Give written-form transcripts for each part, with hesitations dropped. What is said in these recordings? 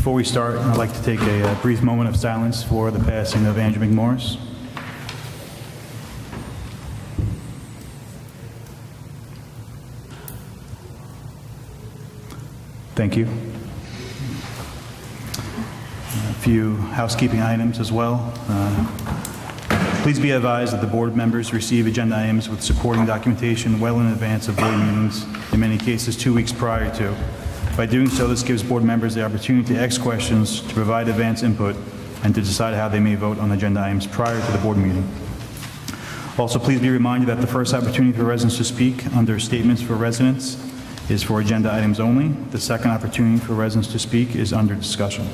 Before we start, I'd like to take a brief moment of silence for the passing of Andrew McMorris. Thank you. A few housekeeping items as well. Please be advised that the board members receive agenda items with supporting documentation well in advance of board meetings, in many cases 2 weeks prior to. By doing so, this gives board members the opportunity to ask questions, to provide advance input, and to decide how they may vote on agenda items prior to the board meeting. Also, please be reminded that the first opportunity for residents to speak under statements for residents is for agenda items only. The second opportunity for residents to speak is under discussion.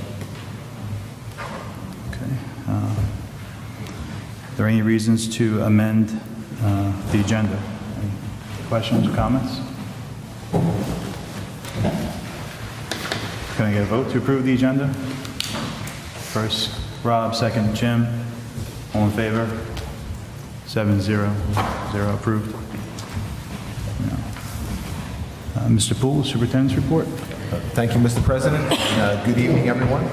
Okay. Are there any reasons to amend the agenda? Any questions or comments? Can I get a vote to approve the agenda? First, Rob, second, Jim. All in favor? 7-0, approved. Mr. Poole, Superintendent's report. Thank you, Mr. President. Good evening, everyone.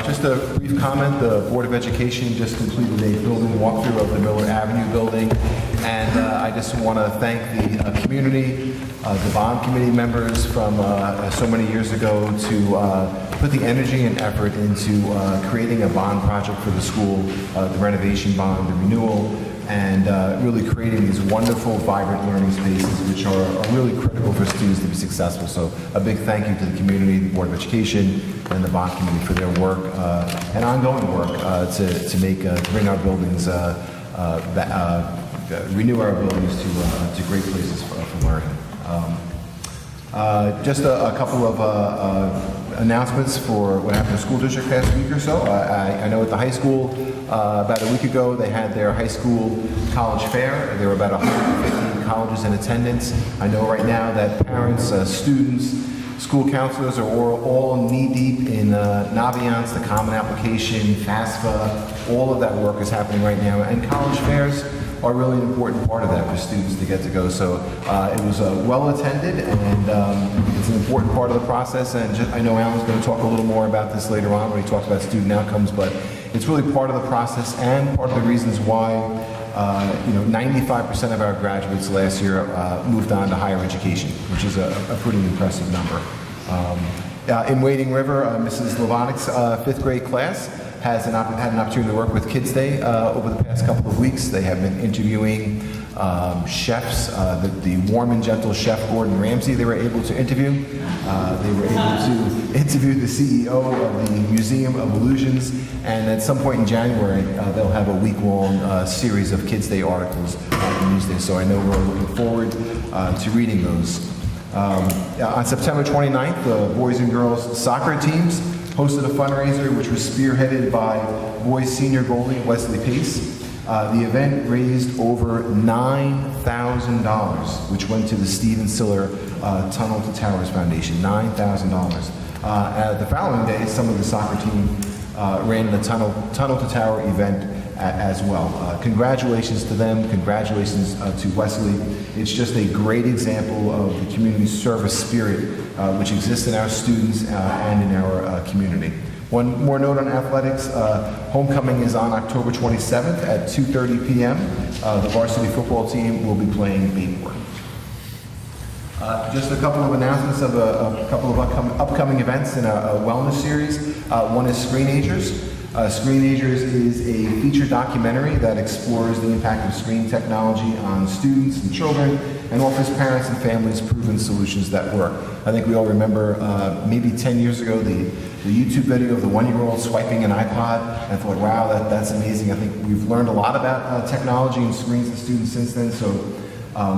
Just a brief comment. The Board of Education just completed a building walkthrough of the Miller Avenue building, and I just want to thank the community, the bond committee members from so many years ago to put the energy and effort into creating a bond project for the school, the renovation bond, the renewal, and really creating these wonderful, vibrant learning spaces which are really critical for students to be successful. So a big thank you to the community, the Board of Education, and the bond committee for their work and ongoing work to bring our buildings, renew our buildings to great places for learning. Just a couple of announcements for what happened in the school district past week or so. I know at the high school, about a week ago, they had their high school college fair. There were about 150 colleges in attendance. I know right now that parents, students, school counselors are all knee-deep in Naviance, the Common Application, FAFSA. All of that work is happening right now. And college fairs are really an important part of that for students to get to go. So it was well attended, and it's an important part of the process. And I know Alan's going to talk a little more about this later on when he talks about student outcomes, but it's really part of the process and part of the reasons why 95% of our graduates last year moved on to higher education, which is a pretty impressive number. In Wading River, Mrs. Levonick's 5th grade class had an opportunity to work with Kids Day over the past couple of weeks. They have been interviewing chefs, the warm and gentle chef Gordon Ramsay they were able to interview. They were able to interview the CEO of the Museum of Illusions, and at some point in January, they'll have a week-long series of Kids Day articles on Newsday, so I know we're looking forward to reading those. On September 29th, the boys and girls soccer teams hosted a fundraiser which was spearheaded by boys senior goalie Wesley Pace. The event raised over $9,000, which went to the Stephen Siller Tunnel to Towers Foundation, $9,000. The following day, some of the soccer team ran the Tunnel to Tower event as well. Congratulations to them, congratulations to Wesley. It's just a great example of the community service spirit which exists in our students and in our community. One more note on athletics. Homecoming is on October 27th at 2:30 p.m. The varsity football team will be playing Bayport. Just a couple of announcements of a couple of upcoming events in a wellness series. One is Screenagers. Screenagers is a feature documentary that explores the impact of screen technology on students and children and offers parents and families proven solutions that work. I think we all remember maybe 10 years ago the YouTube video of the 1-year-old swiping an iPod, and I thought, wow, that's amazing. I think we've learned a lot about technology and screens and students since then, so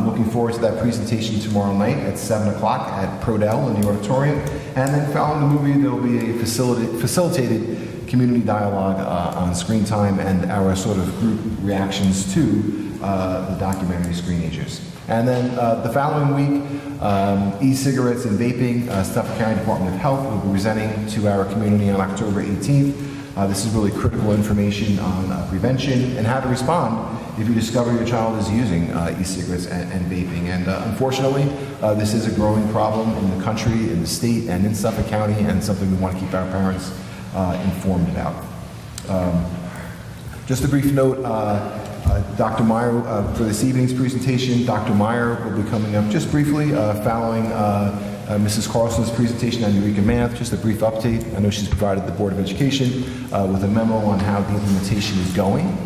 looking forward to that presentation tomorrow night at 7 o'clock at Prodell in the auditorium. And then following the movie, there will be a facilitated community dialogue on screen time and our sort of group reactions to the documentary Screenagers. And then the following week, e-cigarettes and vaping, Suffolk County Department of Health will be presenting to our community on October 18th. This is really critical information on prevention and how to respond if you discover your child is using e-cigarettes and vaping. And unfortunately, this is a growing problem in the country, in the state, and in Suffolk County, and something we want to keep our parents informed about. Just a brief note, Dr. Meyer, for this evening's presentation, Dr. Meyer will be coming up just briefly following Mrs. Carlson's presentation on Eureka Math. Just a brief update. I know she's provided the Board of Education with a memo on how the implementation is going,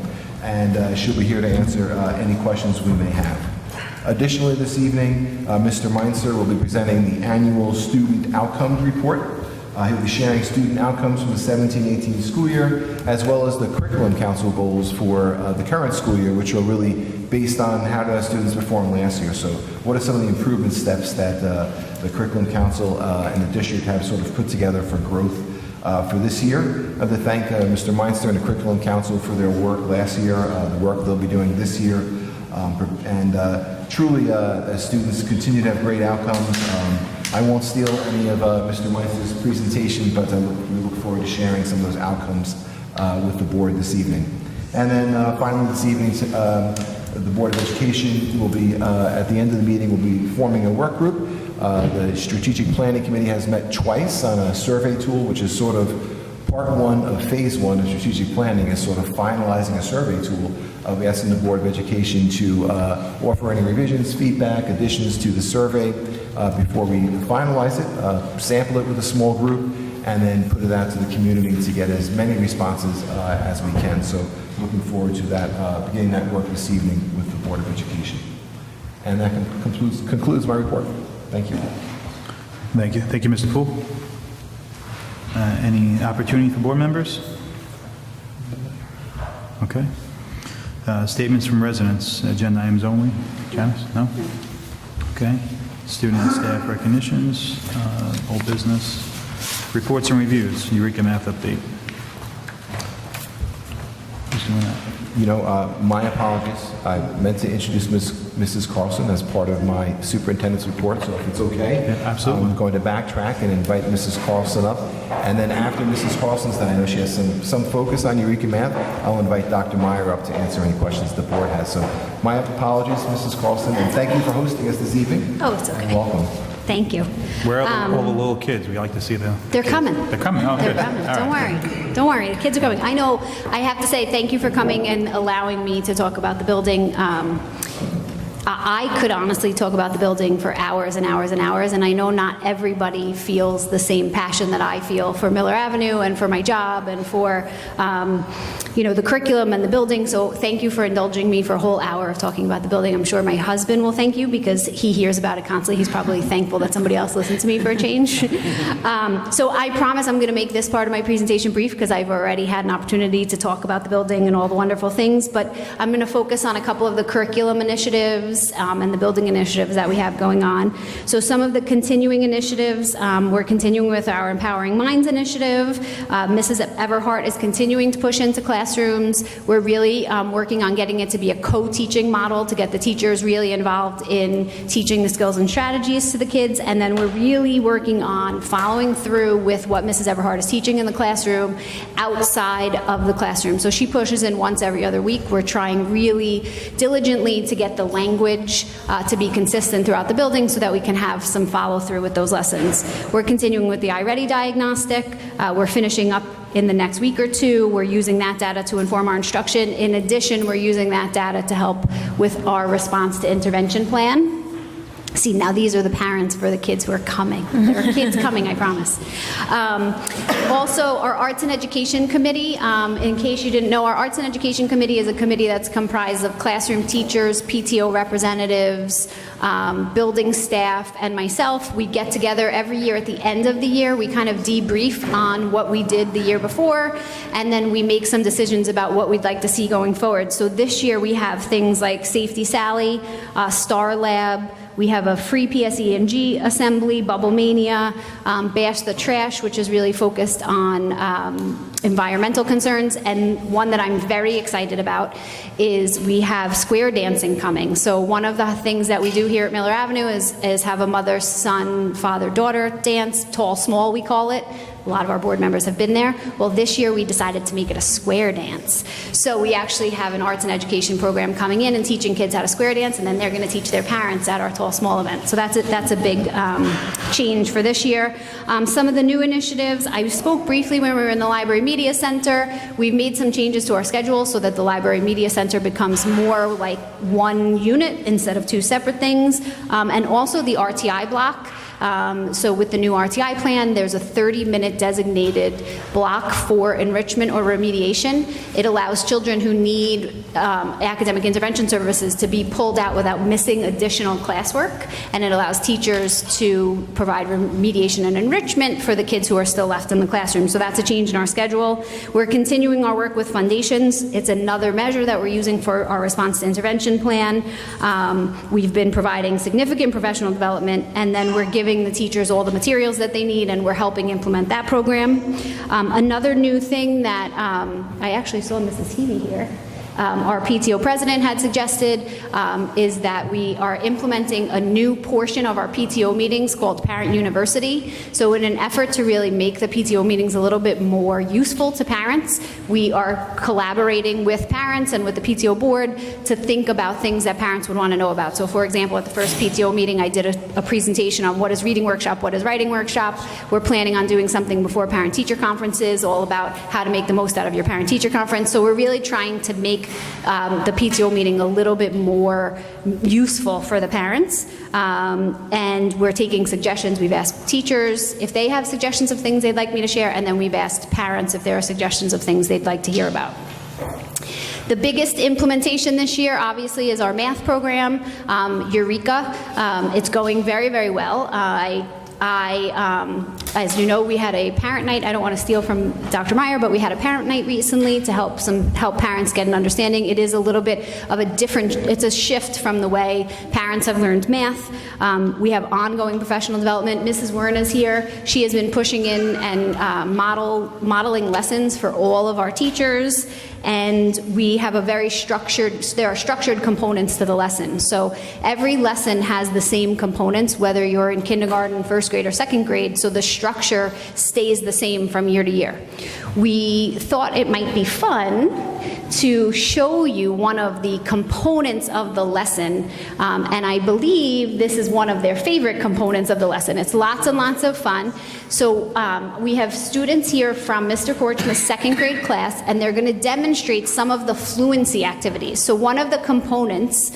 and she'll be here to answer any questions we may have. Additionally, this evening, Mr. Meinzer will be presenting the annual student outcomes report. He'll be sharing student outcomes from the 17-18 school year, as well as the Curriculum Council goals for the current school year, which are really based on how did our students perform last year. So what are some of the improvement steps that the Curriculum Council and the district have sort of put together for growth for this year? I'd like to thank Mr. Meinster and the Curriculum Council for their work last year, the work they'll be doing this year, and truly, students continue to have great outcomes. I won't steal any of Mr. Meister's presentation, but we look forward to sharing some of those outcomes with the board this evening. And then finally this evening, the Board of Education will be, at the end of the meeting, will be forming a work group. The Strategic Planning Committee has met twice on a survey tool, which is sort of part one of phase one of strategic planning, is sort of finalizing a survey tool of asking the Board of Education to offer any revisions, feedback, additions to the survey before we finalize it, sample it with a small group, and then put it out to the community to get as many responses as we can. So looking forward to that, beginning that work this evening with the Board of Education. And that concludes my report. Thank you. Thank you. Thank you, Mr. Poole. Any opportunity for board members? Okay. Statements from residents, agenda items only. Janice? No? Okay. Student and staff recognitions, old business. Reports and reviews, Eureka Math update. Who's doing that? You know, my apologies. I meant to introduce Mrs. Carlson as part of my superintendent's report, so if it's okay. Yeah, absolutely. I'm going to backtrack and invite Mrs. Carlson up. And then after Mrs. Carlson's done, I know she has some focus on Eureka Math, I'll invite Dr. Meyer up to answer any questions the board has. So my apologies, Mrs. Carlson, and thank you for hosting us this evening. Oh, it's okay. And welcome. Thank you. Where are all the little kids? We like to see them. They're coming. They're coming. Oh, They're good. coming. All Don't right. worry. Don't worry. The kids are coming. I know. I have to say thank you for coming and allowing me to talk about the building. I could honestly talk about the building for hours and hours and hours, and I know not everybody feels the same passion that I feel for Miller Avenue and for my job and for, the curriculum and the building. So thank you for indulging me for a whole hour of talking about the building. I'm sure my husband will thank you because he hears about it constantly. He's probably thankful that somebody else listens to me for a change. So I promise I'm going to make this part of my presentation brief because I've already had an opportunity to talk about the building and all the wonderful things, but I'm going to focus on a couple of the curriculum initiatives and the building initiatives that we have going on. So some of the continuing initiatives, we're continuing with our Empowering Minds initiative. Mrs. Everhart is continuing to push into classrooms. We're really working on getting it to be a co-teaching model to get the teachers really involved in teaching the skills and strategies to the kids. And then we're really working on following through with what Mrs. Everhart is teaching in the classroom outside of the classroom. So she pushes in once every other week. We're trying really diligently to get the language to be consistent throughout the building so that we can have some follow through with those lessons. We're continuing with the iReady diagnostic. We're finishing up in the next week or two. We're using that data to inform our instruction. In addition, we're using that data to help with our response to intervention plan. See, now these are the parents for the kids who are coming. There are kids coming, I promise. Also, our Arts and Education Committee, in case you didn't know, our Arts and Education Committee is a committee that's comprised of classroom teachers, PTO representatives, building staff, and myself. We get together every year at the end of the year. We kind of debrief on what we did the year before, and then we make some decisions about what we'd like to see going forward. So this year we have things like Safety Sally, Star Lab, we have a free PSE&G assembly, Bubble Mania, Bash the Trash, which is really focused on environmental concerns, and one that I'm very excited about is we have square dancing coming. So one of the things that we do here at Miller Avenue is have a mother, son, father, daughter dance, tall, small, we call it. A lot of our board members have been there. Well, this year we decided to make it a square dance. So we actually have an arts and education program coming in and teaching kids how to square dance, and then they're going to teach their parents at our tall, small event. So that's a big change for this year. Some of the new initiatives, I spoke briefly when we were in the Library Media Center. We've made some changes to our schedule so that the Library Media Center becomes more like one unit instead of two separate things. And also the RTI block. So with the new RTI plan, there's a 30-minute designated block for enrichment or remediation. It allows children who need academic intervention services to be pulled out without missing additional classwork, and it allows teachers to provide remediation and enrichment for the kids who are still left in the classroom. So that's a change in our schedule. We're continuing our work with foundations. It's another measure that we're using for our response to intervention plan. We've been providing significant professional development, and then we're giving the teachers all the materials that they need, and we're helping implement that program. Another new thing that I actually saw Mrs. Heavey here. Our PTO president had suggested is that we are implementing a new portion of our PTO meetings called Parent University. So in an effort to really make the PTO meetings a little bit more useful to parents, we are collaborating with parents and with the PTO board to think about things that parents would want to know about. So for example, at the first PTO meeting, I did a presentation on what is reading workshop, what is writing workshop. We're planning on doing something before parent-teacher conferences, all about how to make the most out of your parent-teacher conference. So we're really trying to make the PTO meeting a little bit more useful for the parents. And we're taking suggestions. We've asked teachers if they have suggestions of things they'd like me to share, and then we've asked parents if there are suggestions of things they'd like to hear about. The biggest implementation this year, obviously, is our math program, Eureka. It's going very, very well. As you know, we had a parent night. I don't want to steal from Dr. Meyer, but we had a parent night recently to help parents get an understanding. It is a little bit of it's a shift from the way parents have learned math. We have ongoing professional development. Mrs. Werner's here. She has been pushing in and modeling lessons for all of our teachers. And we have there are structured components to the lesson. So every lesson has the same components, whether you're in kindergarten, first grade, or second grade, so the structure stays the same from year to year. We thought it might be fun to show you one of the components of the lesson, and I believe this is one of their favorite components of the lesson. It's lots and lots of fun. So we have students here from Mr. Korchma's second grade class, and they're going to demonstrate some of the fluency activities. So one of the components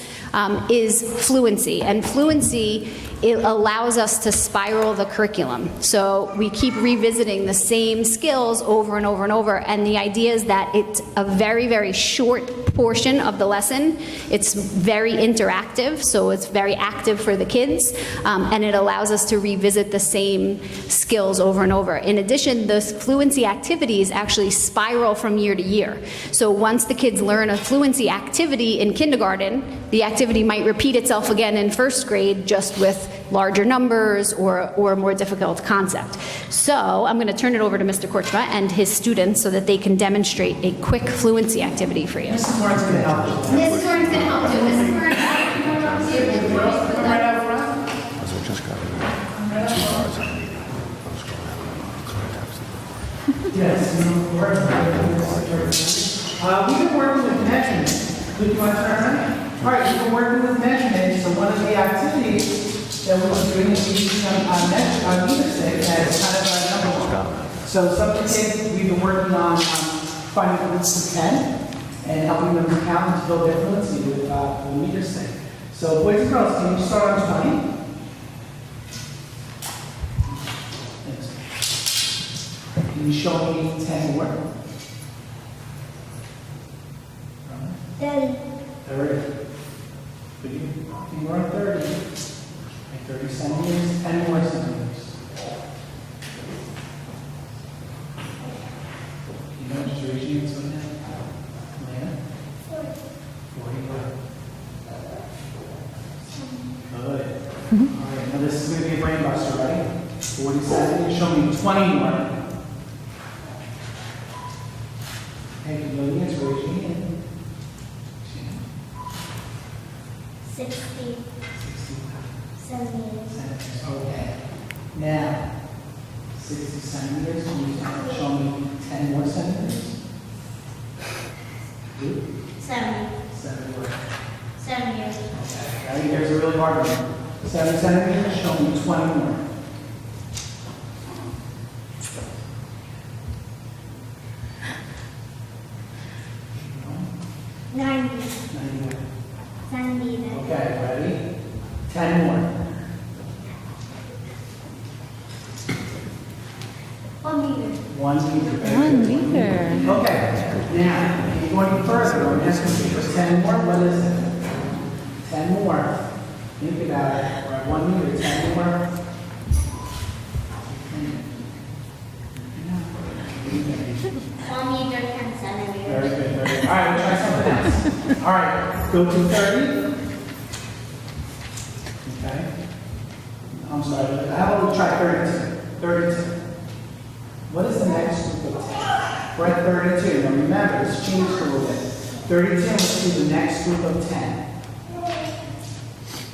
is fluency, and fluency, it allows us to spiral the curriculum. So we keep revisiting the same skills over and over and over, and the idea is that it's a very, very short portion of the lesson. It's very interactive, so it's very active for the kids, and it allows us to revisit the same skills over and over. In addition, those fluency activities actually spiral from year to year. So once the kids learn a fluency activity in kindergarten, the activity might repeat itself again in first grade, just with larger numbers or a more difficult concept. So I'm going to turn it over to Mr. Korchma and his students so that they can demonstrate a quick fluency activity for you. Mrs. Warren's going to help you. Mrs. Warren's going to help you. Mrs. Warren, Right out front. Yes. We've been working with measurement. Good, you want to start running? All right, we've been working with measurement. So one of the activities that we're doing is using some meter stick as kind of a number one. So some of the kids, we've been working on finding groups of 10 and helping them count and build their fluency with the meter stick. So boys and girls, can you start on 20? Can you show me 10 more? 30. 30. Could you more on 30? Like 30 centimeters, 10 more centimeters. You know, just raise your hands right now. Elena? 40. 40. Good. All right, now this is going to be a brain buster, right? 40 centimeters. Show me 20 more. 60 centimeters. Okay. Now, 60 centimeters, can you show me 10 more centimeters? 70. 70 more. 7 years. Okay, now here's a really hard one. 7 centimeters, show me 20 more. Ninety 90 more. centimeters. Okay, ready? 10 more. 1 meter. 1 meter. 1 meter. Okay, now, if you want to go further, I'm asking you for 10 more, what is it? 10 more. Think about it. We're at 1 meter, 10 more. 1 meter, 10 Very centimeters. good, very good. All right, we'll try something else. All right, go to 30. Okay. I'm sorry, how about we try 32? 32. What is the next group of 10? We're at 32. Now remember, it's changed a little bit. 32, let's do the next group of 10.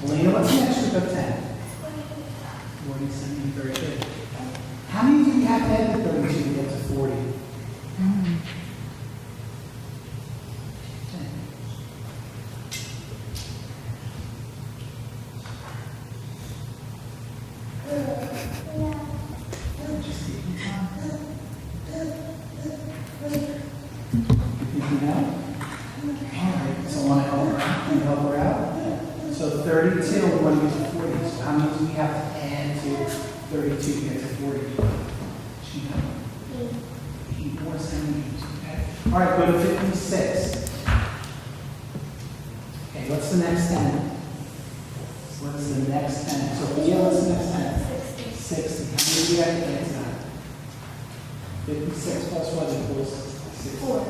Elena, what's the next group of 10? 40, 70, very good. How many do we have to add to 32 to get to 40? You know? All right, so I want to help her out. Can you help her out? So 32, we want to get to 40. So how many do we have to add to 32 to get to 40? She know? 8 more centimeters, okay? All right, go to 56. Okay, what's the next 10? What's the next 10? So yeah, what's the next 10? 60. How many do we have to add to that? 56 plus what equals 60? 4.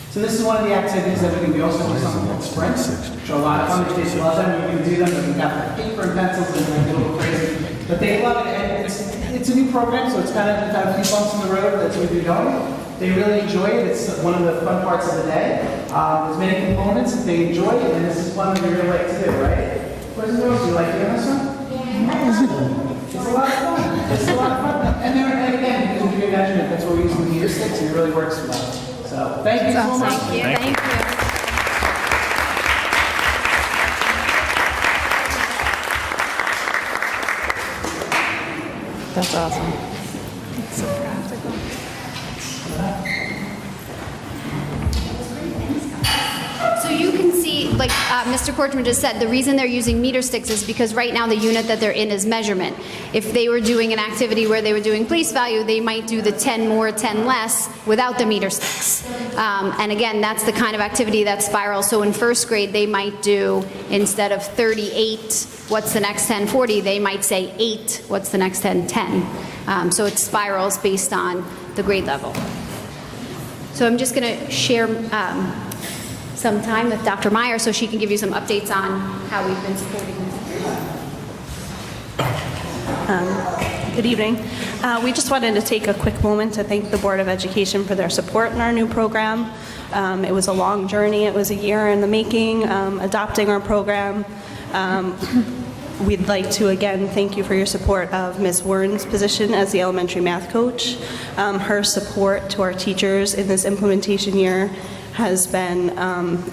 So this is one of the activities that we can do. We also do something called sprints, which are a lot of fun. The kids love them. We can do them, but we got like paper and pencils and like a little crazy. But they love it, and it's a new program, so it's kind of a few bumps in the road. That's where we're going. They really enjoy it. It's one of the fun parts of the day. There's many components that they enjoy, and this is one that we really like to do, right? Boys and girls, do you like doing this one? It's a lot of fun. It's a lot of fun. And again, because we do measurement, that's what we use the meter sticks, and it really works well. So thank you so much. Thank you. Thank you. That's awesome. So you can see, like Mr. Kortman just said, the reason they're using meter sticks is because right now the unit that they're in is measurement. If they were doing an activity where they were doing place value, they might do the 10 more, 10 less without the meter sticks. And again, that's the kind of activity that spirals. So in first grade, they might do, instead of 38, what's the next 10, 40, they might say 8, what's the next 10, 10. So it spirals based on the grade level. So I'm just going to share some time with Dr. Meyer so she can give you some updates on how we've been supporting this. Good evening. We just wanted to take a quick moment to thank the Board of Education for their support in our new program. It was a long journey. It was a year in the making, adopting our program. We'd like to again thank you for your support of Ms. Warren's position as the elementary math coach. Her support to our teachers in this implementation year has been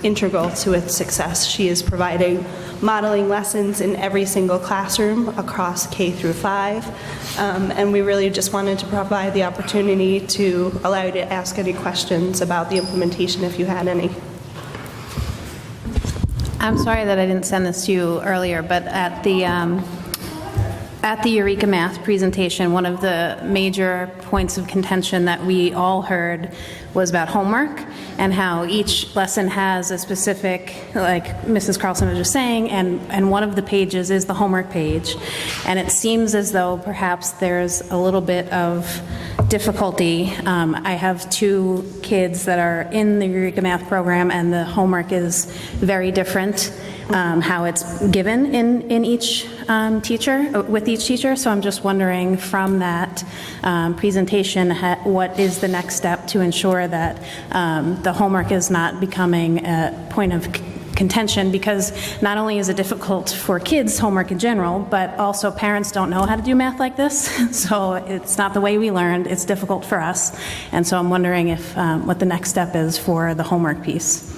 integral to its success. She is providing modeling lessons in every single classroom across K through 5. And we really just wanted to provide the opportunity to allow you to ask any questions about the implementation if you had any. I'm sorry that I didn't send this to you earlier, but at the Eureka Math presentation, one of the major points of contention that we all heard was about homework and how each lesson has a specific, like Mrs. Carlson was just saying, and one of the pages is the homework page. And it seems as though perhaps there's a little bit of difficulty. I have 2 kids that are in the Eureka Math program, and the homework is very different. how it's given in each teacher, with each teacher. So I'm just wondering from that presentation, what is the next step to ensure that the homework is not becoming a point of contention, because not only is it difficult for kids' homework in general, but also parents don't know how to do math like this. So it's not the way we learned. It's difficult for us. And so I'm wondering if what the next step is for the homework piece.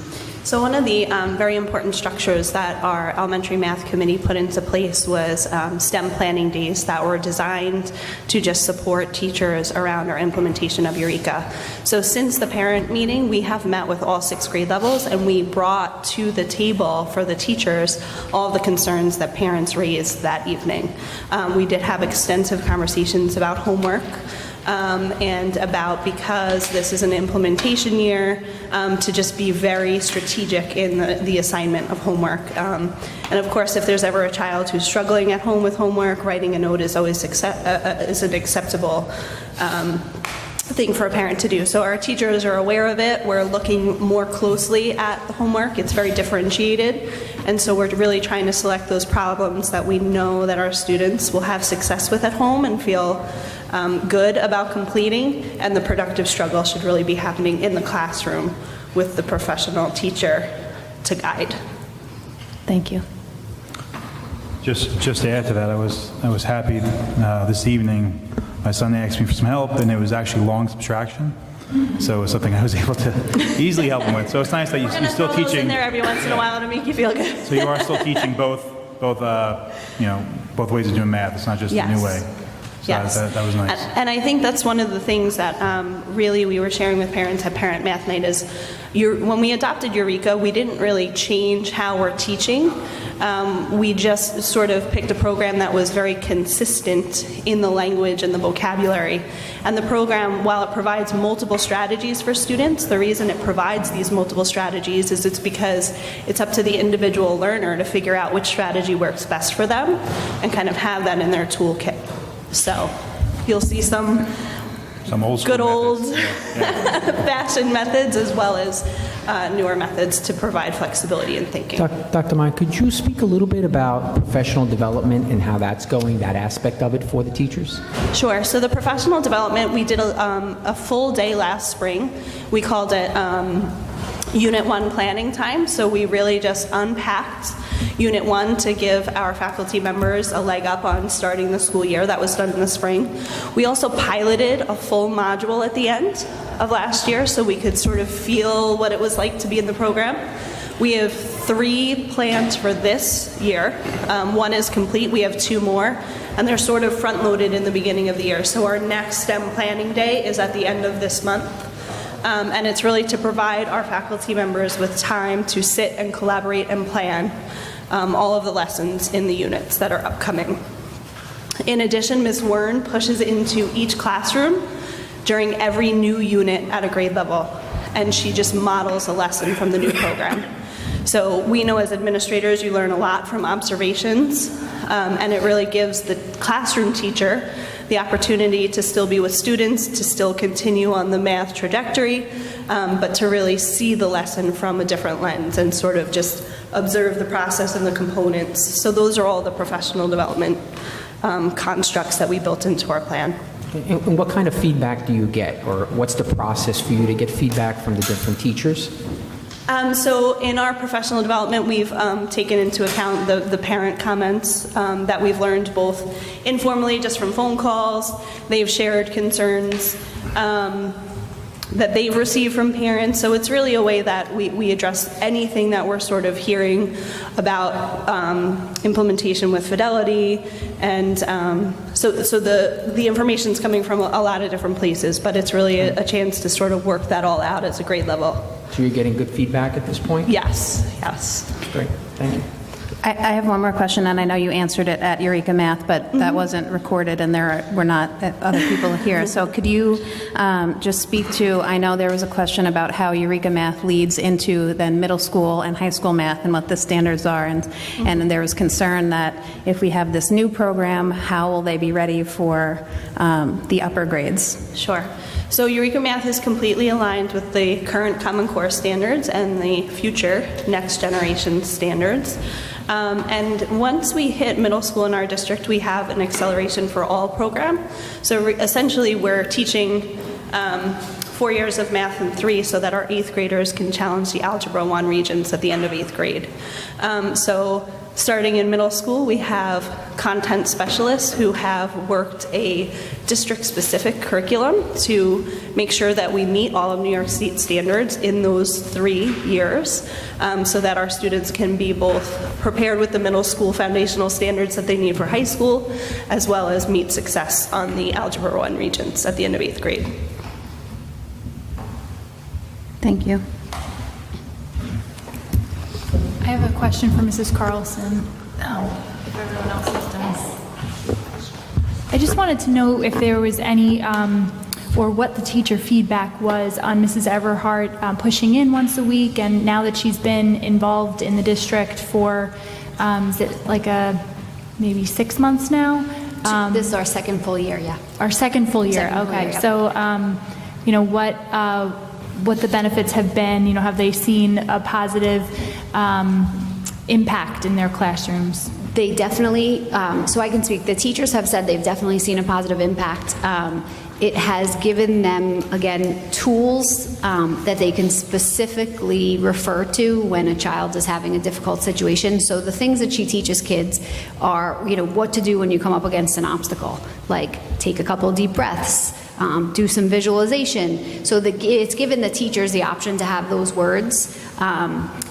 So one of the very important structures that our elementary math committee put into place was STEM planning days that were designed to just support teachers around our implementation of Eureka. So since the parent meeting, we have met with all 6 grade levels, and we brought to the table for the teachers all the concerns that parents raised that evening. We did have extensive conversations about homework. And about, because this is an implementation year, to just be very strategic in the assignment of homework. And of course, if there's ever a child who's struggling at home with homework, writing a note is always is an acceptable thing for a parent to do. So our teachers are aware of it. We're looking more closely at the homework. It's very differentiated. And so we're really trying to select those problems that we know that our students will have success with at home and feel good about completing, and the productive struggle should really be happening in the classroom with the professional teacher to guide. Thank you. Just to add to that, I was happy this evening. My son asked me for some help, and it was actually long subtraction. So it was something I was able to easily help him with. So it's nice that you're still teaching. In there every once in a while to make you feel good. So you are still teaching both ways of doing math. It's not just a new way. So Yes. that was nice. And I think that's one of the things that really we were sharing with parents at Parent Math Night is when we adopted Eureka, we didn't really change how we're teaching. We just sort of picked a program that was very consistent in the language and the vocabulary. And the program, while it provides multiple strategies for students, the reason it provides these multiple strategies is it's because it's up to the individual learner to figure out which strategy works best for them and kind of have that in their toolkit. So you'll see some old school good old methods. fashioned methods as well as newer methods to provide flexibility in thinking. Dr. Meyer, could you speak a little bit about professional development and how that's going, that aspect of it for the teachers? Sure. So the professional development, we did a full day last spring. We called it Unit 1 planning time. So we really just unpacked Unit 1 to give our faculty members a leg up on starting the school year. That was done in the spring. We also piloted a full module at the end of last year so we could sort of feel what it was like to be in the program. We have 3 planned for this year. 1 is complete. We have 2 more, and they're sort of front-loaded in the beginning of the year. So our next STEM planning day is at the end of this month. And it's really to provide our faculty members with time to sit and collaborate and plan all of the lessons in the units that are upcoming. In addition, Ms. Wern pushes into each classroom during every new unit at a grade level, and she just models a lesson from the new program. So we know as administrators you learn a lot from observations, and it really gives the classroom teacher the opportunity to still be with students, to still continue on the math trajectory, but to really see the lesson from a different lens and sort of just observe the process and the components. So those are all the professional development constructs that we built into our plan. And what kind of feedback do you get, or what's the process for you to get feedback from the different teachers? So in our professional development, we've taken into account the parent comments that we've learned both informally, just from phone calls. They've shared concerns that they've received from parents. So it's really a way that we address anything that we're sort of hearing about implementation with fidelity. And so the information's coming from a lot of different places, but it's really a chance to sort of work that all out as a grade level. So you're getting good feedback at this point? Yes. Great, thank you. I have one more question, and I know you answered it at Eureka Math, but that wasn't recorded, and were not other people here. So could you just speak to, I know there was a question about how Eureka Math leads into then middle school and high school math and what the standards are, and there was concern that if we have this new program, how will they be ready for the upper grades? Sure. So Eureka Math is completely aligned with the current Common Core standards and the future next generation standards. And once we hit middle school in our district, we have an Acceleration for All program. So essentially, we're teaching 4 years of math in 3 so that our 8th graders can challenge the Algebra 1 Regents at the end of 8th grade. So starting in middle school, we have content specialists who have worked a district-specific curriculum to make sure that we meet all of New York State standards in those 3 years, so that our students can be both prepared with the middle school foundational standards that they need for high school, as well as meet success on the Algebra 1 Regents at the end of 8th grade. Thank you. I have a question for Mrs. Carlson, if everyone else is done. I just wanted to know if there was any, or what the teacher feedback was on Mrs. Everhart pushing in once a week, and now that she's been involved in the district for, is it like maybe 6 months now? This is our second full year, yeah. Our second full year, Second full okay. year, yeah. So, you know, what the benefits have been, you know, have they seen a positive impact in their classrooms? They definitely, so I can speak, the teachers have said they've definitely seen a positive impact. It has given them, again, tools that they can specifically refer to when a child is having a difficult situation. So the things that she teaches kids are, you know, what to do when you come up against an obstacle, like take a couple deep breaths, do some visualization. So it's given the teachers the option to have those words,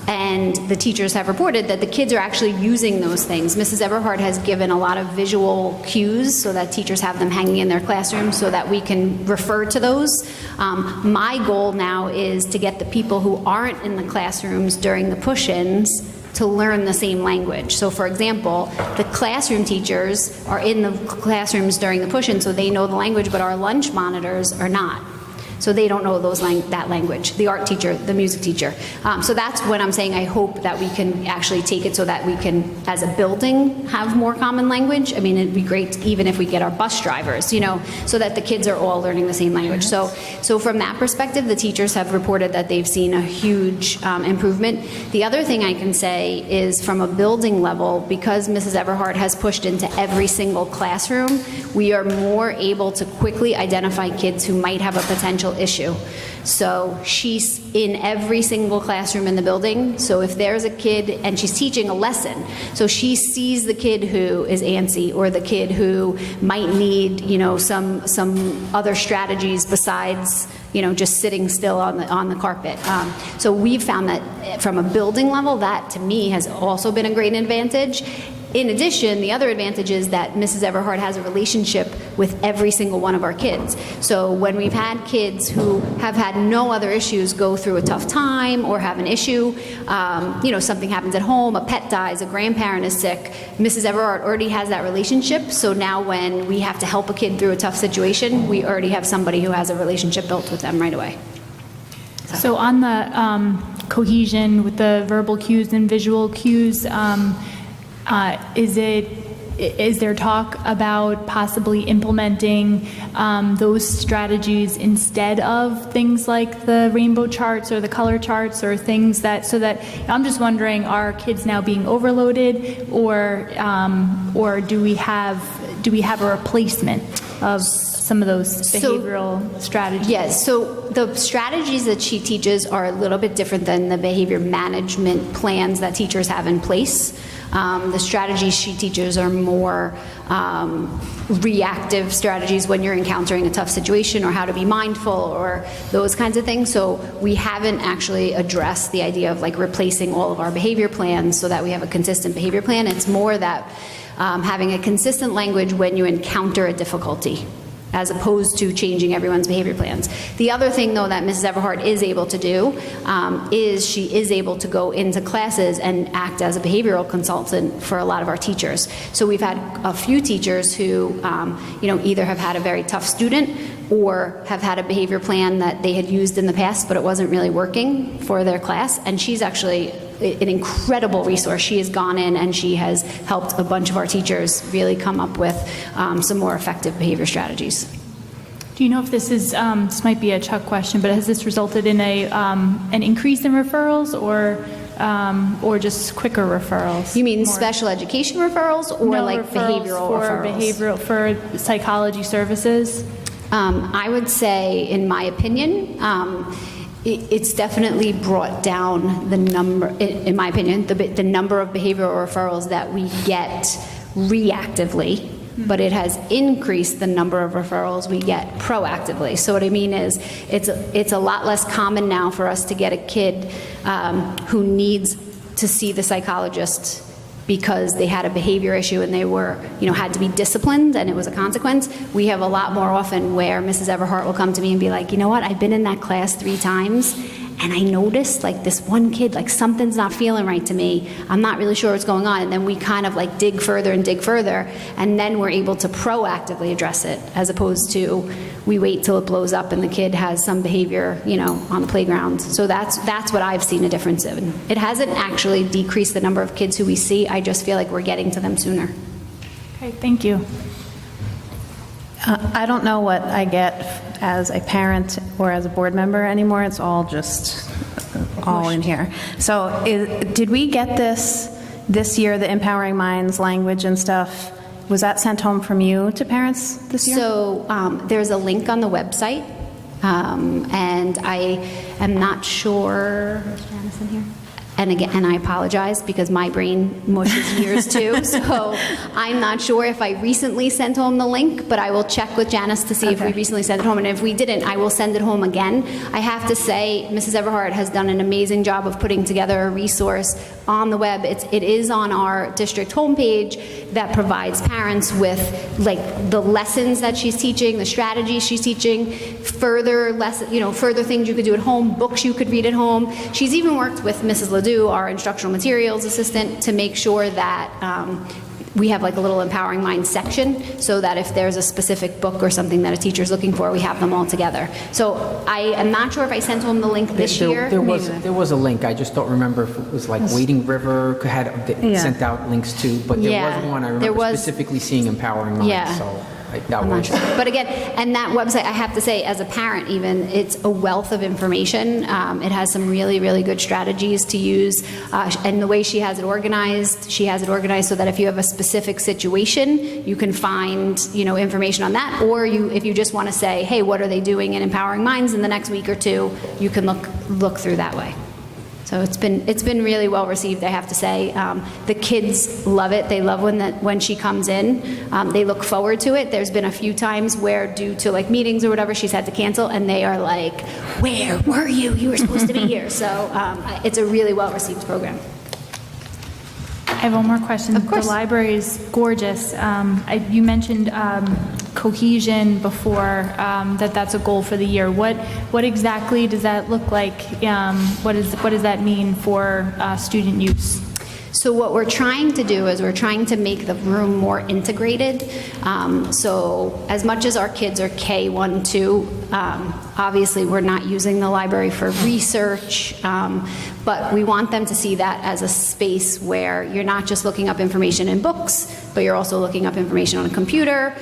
and the teachers have reported that the kids are actually using those things. Mrs. Everhart has given a lot of visual cues so that teachers have them hanging in their classrooms so that we can refer to those. My goal now is to get the people who aren't in the classrooms during the push-ins to learn the same language. So for example, the classroom teachers are in the classrooms during the push-in, so they know the language, but our lunch monitors are not. So they don't know that language, the art teacher, the music teacher. So that's what I'm saying. I hope that we can actually take it so that we can, as a building, have more common language. I mean, it'd be great even if we get our bus drivers, you know, so that the kids are all learning the same language. So from that perspective, the teachers have reported that they've seen a huge improvement. The other thing I can say is from a building level, because Mrs. Everhart has pushed into every single classroom, we are more able to quickly identify kids who might have a potential issue. So she's in every single classroom in the building. So if there's a kid and she's teaching a lesson, so she sees the kid who is antsy or the kid who might need, you know, some other strategies besides, you know, just sitting still on the carpet. So we've found that from a building level, that to me has also been a great advantage. In addition, the other advantage is that Mrs. Everhart has a relationship with every single one of our kids. So when we've had kids who have had no other issues go through a tough time or have an issue, you know, something happens at home, a pet dies, a grandparent is sick, Mrs. Everhart already has that relationship. So now when we have to help a kid through a tough situation, we already have somebody who has a relationship built with them right away. So on the cohesion with the verbal cues and visual cues, is there talk about possibly implementing those strategies instead of things like the rainbow charts or the color charts or things that, so that, I'm just wondering, are kids now being overloaded, or do we have a replacement of some of those behavioral strategies? Yes, so the strategies that she teaches are a little bit different than the behavior management plans that teachers have in place. The strategies she teaches are more reactive strategies when you're encountering a tough situation, or how to be mindful, or those kinds of things. So we haven't actually addressed the idea of like replacing all of our behavior plans so that we have a consistent behavior plan. It's more that having a consistent language when you encounter a difficulty, as opposed to changing everyone's behavior plans. The other thing, though, that Mrs. Everhart is able to do is she is able to go into classes and act as a behavioral consultant for a lot of our teachers. So we've had a few teachers who, you know, either have had a very tough student or have had a behavior plan that they had used in the past, but it wasn't really working for their class. And she's actually an incredible resource. She has gone in and she has helped a bunch of our teachers really come up with some more effective behavior strategies. Do you know if this is, this might be a Chuck question, but has this resulted in an increase in referrals or just quicker referrals? You mean More- special education referrals or No, like behavioral referrals? For psychology services? I would say, in my opinion, it's definitely brought down the number, in my opinion, the number of behavioral referrals that we get reactively, but it has increased the number of referrals we get proactively. So what I mean is, it's a lot less common now for us to get a kid who needs to see the psychologist because they had a behavior issue and they were, had to be disciplined and it was a consequence. We have a lot more often where Mrs. Everhart will come to me and be like, you know what, I've been in that class 3 times and I noticed like this one kid, like something's not feeling right to me. I'm not really sure what's going on. And then we kind of like dig further and dig further, and then we're able to proactively address it, as opposed to we wait till it blows up and the kid has some behavior, on the playground. So that's what I've seen a difference in. It hasn't actually decreased the number of kids who we see. I just feel like we're getting to them sooner. Okay, thank you. I don't know what I get as a parent or as a board member anymore. It's all just all in here. So did we get this year, the Empowering Minds language and stuff? Was that sent home from you to parents this year? So there's a link on the website, and I am not sure. Is Janice in here? And again, and I apologize because my brain mushes years too, so I'm not sure if I recently sent home the link, but I will check with Janice to see if we recently sent it home, and if we didn't, I will send it home again. I have to say, Mrs. Everhart has done an amazing job of putting together a resource on the web. It is on our district homepage that provides parents with like the lessons that she's teaching, the strategies she's teaching, further things you could do at home, books you could read at home. She's even worked with Mrs. Ledoux, our instructional materials assistant, to make sure that we have like a little Empowering Minds section, so that if there's a specific book or something that a teacher's looking for, we have them all together. So I am not sure if I sent home the link this year. There was a link. I just don't remember if it was like Wading River had sent out links to, but there was one I remember specifically seeing Empowering Minds. Yeah. So I'm not sure. But again, and that website, I have to say, as a parent even, it's a wealth of information. It has some really, really good strategies to use. And the way she has it organized so that if you have a specific situation, you can find, information on that. Or if you just want to say, hey, what are they doing in Empowering Minds in the next week or two, you can look through that way. So it's been really well received, I have to say. The kids love it. They love when she comes in. They look forward to it. There's been a few times where, due to like meetings or whatever, she's had to cancel, and they are like, "Where were you? You were supposed to be here." So it's a really well received program. I have one more question. Of course. The library is gorgeous. You mentioned cohesion before, that's a goal for the year. What exactly does that look like? What does that mean for student use? So what we're trying to do is we're trying to make the room more integrated. So as much as our kids are K1, 2, obviously we're not using the library for research, but we want them to see that as a space where you're not just looking up information in books, but you're also looking up information on a computer.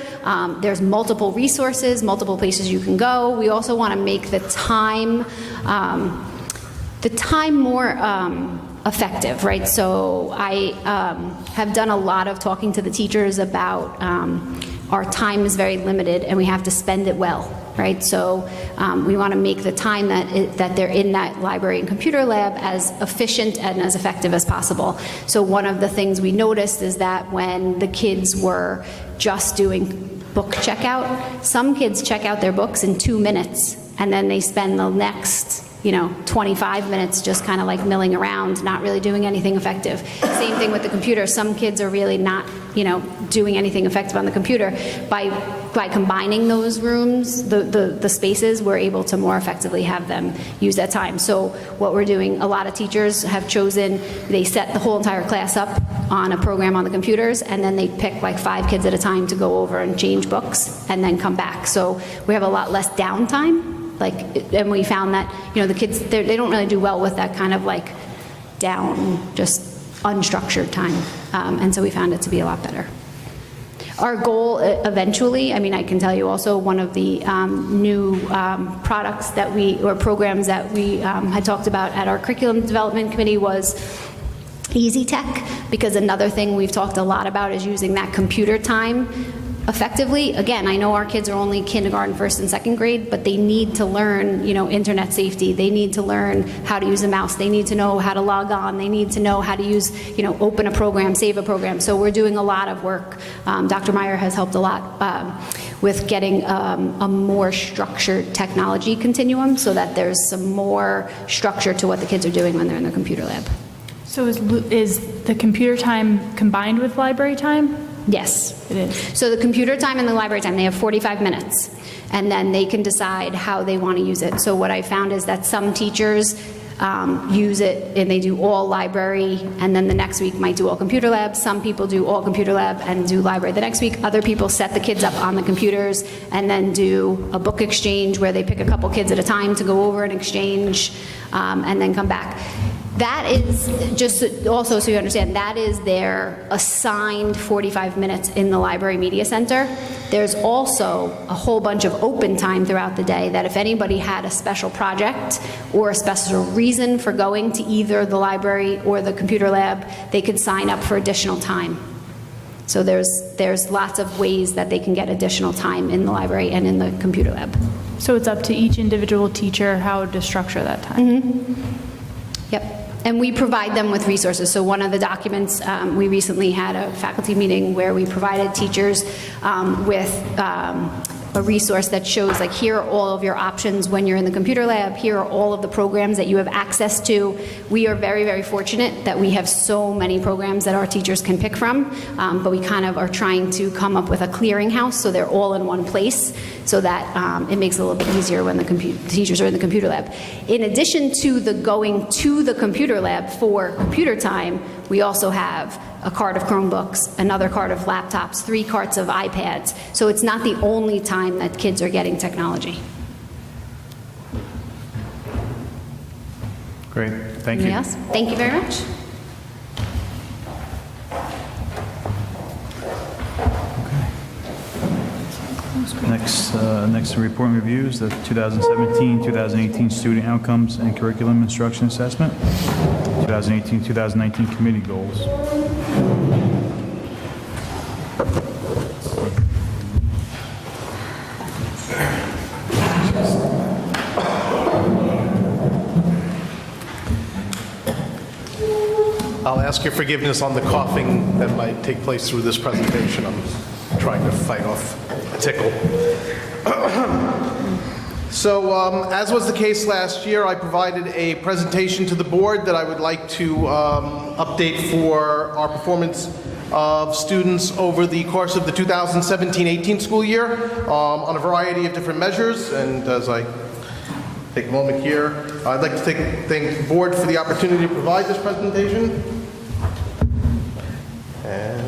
There's multiple resources, multiple places you can go. We also want to make the time more effective, right? So I have done a lot of talking to the teachers about our time is very limited and we have to spend it well, right? So we want to make the time that they're in that library and computer lab as efficient and as effective as possible. So one of the things we noticed is that when the kids were just doing book checkout, some kids check out their books in 2 minutes and then they spend the next 25 minutes just kind of like milling around, not really doing anything effective. Same thing with the computer. Some kids are really not, doing anything effective on the computer. By combining those rooms, the spaces, we're able to more effectively have them use that time. So what we're doing, a lot of teachers have chosen, they set the whole entire class up on a program on the computers, and then they pick like 5 kids at a time to go over and change books and then come back. So we have a lot less downtime. And we found that, the kids, they don't really do well with that kind of like down, just unstructured time. And so we found it to be a lot better. Our goal eventually, I mean, I can tell you also, one of the new products that or programs that we had talked about at our curriculum development committee was Easy Tech, because another thing we've talked a lot about is using that computer time effectively. Again, I know our kids are only kindergarten, first and second grade, but they need to learn, internet safety. They need to learn how to use a mouse. They need to know how to log on. They need to know how to use, open a program, save a program. So we're doing a lot of work. Dr. Meyer has helped a lot with getting a more structured technology continuum so that there's some more structure to what the kids are doing when they're in the computer lab. So is the computer time combined with library time? Yes. It is. So the computer time and the library time, they have 45 minutes, and then they can decide how they want to use it. So what I found is that some teachers use it and they do all library, and then the next week might do all computer lab. Some people do all computer lab and do library the next week. Other people set the kids up on the computers and then do a book exchange where they pick a couple kids at a time to go over and exchange, and then come back. That is, just also so you understand, that is their assigned 45 minutes in the Library Media Center. There's also a whole bunch of open time throughout the day that if anybody had a special project or a special reason for going to either the library or the computer lab, they could sign up for additional time. So there's lots of ways that they can get additional time in the library and in the computer lab. So it's up to each individual teacher how to structure that time? Yep. And we provide them with resources. So one of the documents, we recently had a faculty meeting where we provided teachers with a resource that shows, like, here are all of your options when you're in the computer lab. Here are all of the programs that you have access to. We are very, very fortunate that we have so many programs that our teachers can pick from, but we kind of are trying to come up with a clearinghouse so they're all in one place, so that it makes it a little bit easier when the teachers are in the computer lab. In addition to the going to the computer lab for computer time, we also have a cart of Chromebooks, another cart of laptops, 3 carts of iPads. So it's not the only time that kids are getting technology. Great, thank you. Anything else? Thank you very much. Next report and reviews, the 2017-2018 Student Outcomes and Curriculum Instruction Assessment, 2018-2019 Committee Goals. I'll ask your forgiveness on the coughing that might take place through this presentation. I'm trying to fight off a tickle. So, as was the case last year, I provided a presentation to the board that I would like to update for our performance of students over the course of the 2017-18 school year on a variety of different measures. And as I take a moment here, I'd like to thank the board for the opportunity to provide this presentation. And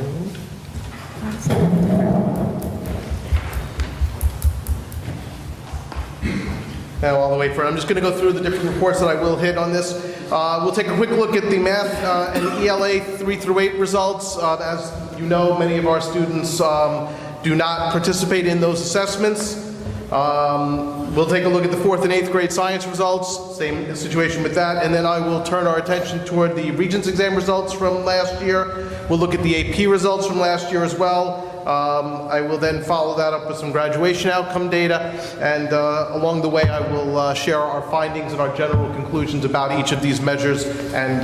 now all the way through. I'm just going to go through the different reports that I will hit on this. We'll take a quick look at the math and ELA 3 through 8 results. As you know, many of our students do not participate in those assessments. We'll take a look at the 4th and 8th grade science results, same situation with that, and then I will turn our attention toward the Regents exam results from last year. We'll look at the AP results from last year as well. I will then follow that up with some graduation outcome data, and along the way I will share our findings and our general conclusions about each of these measures and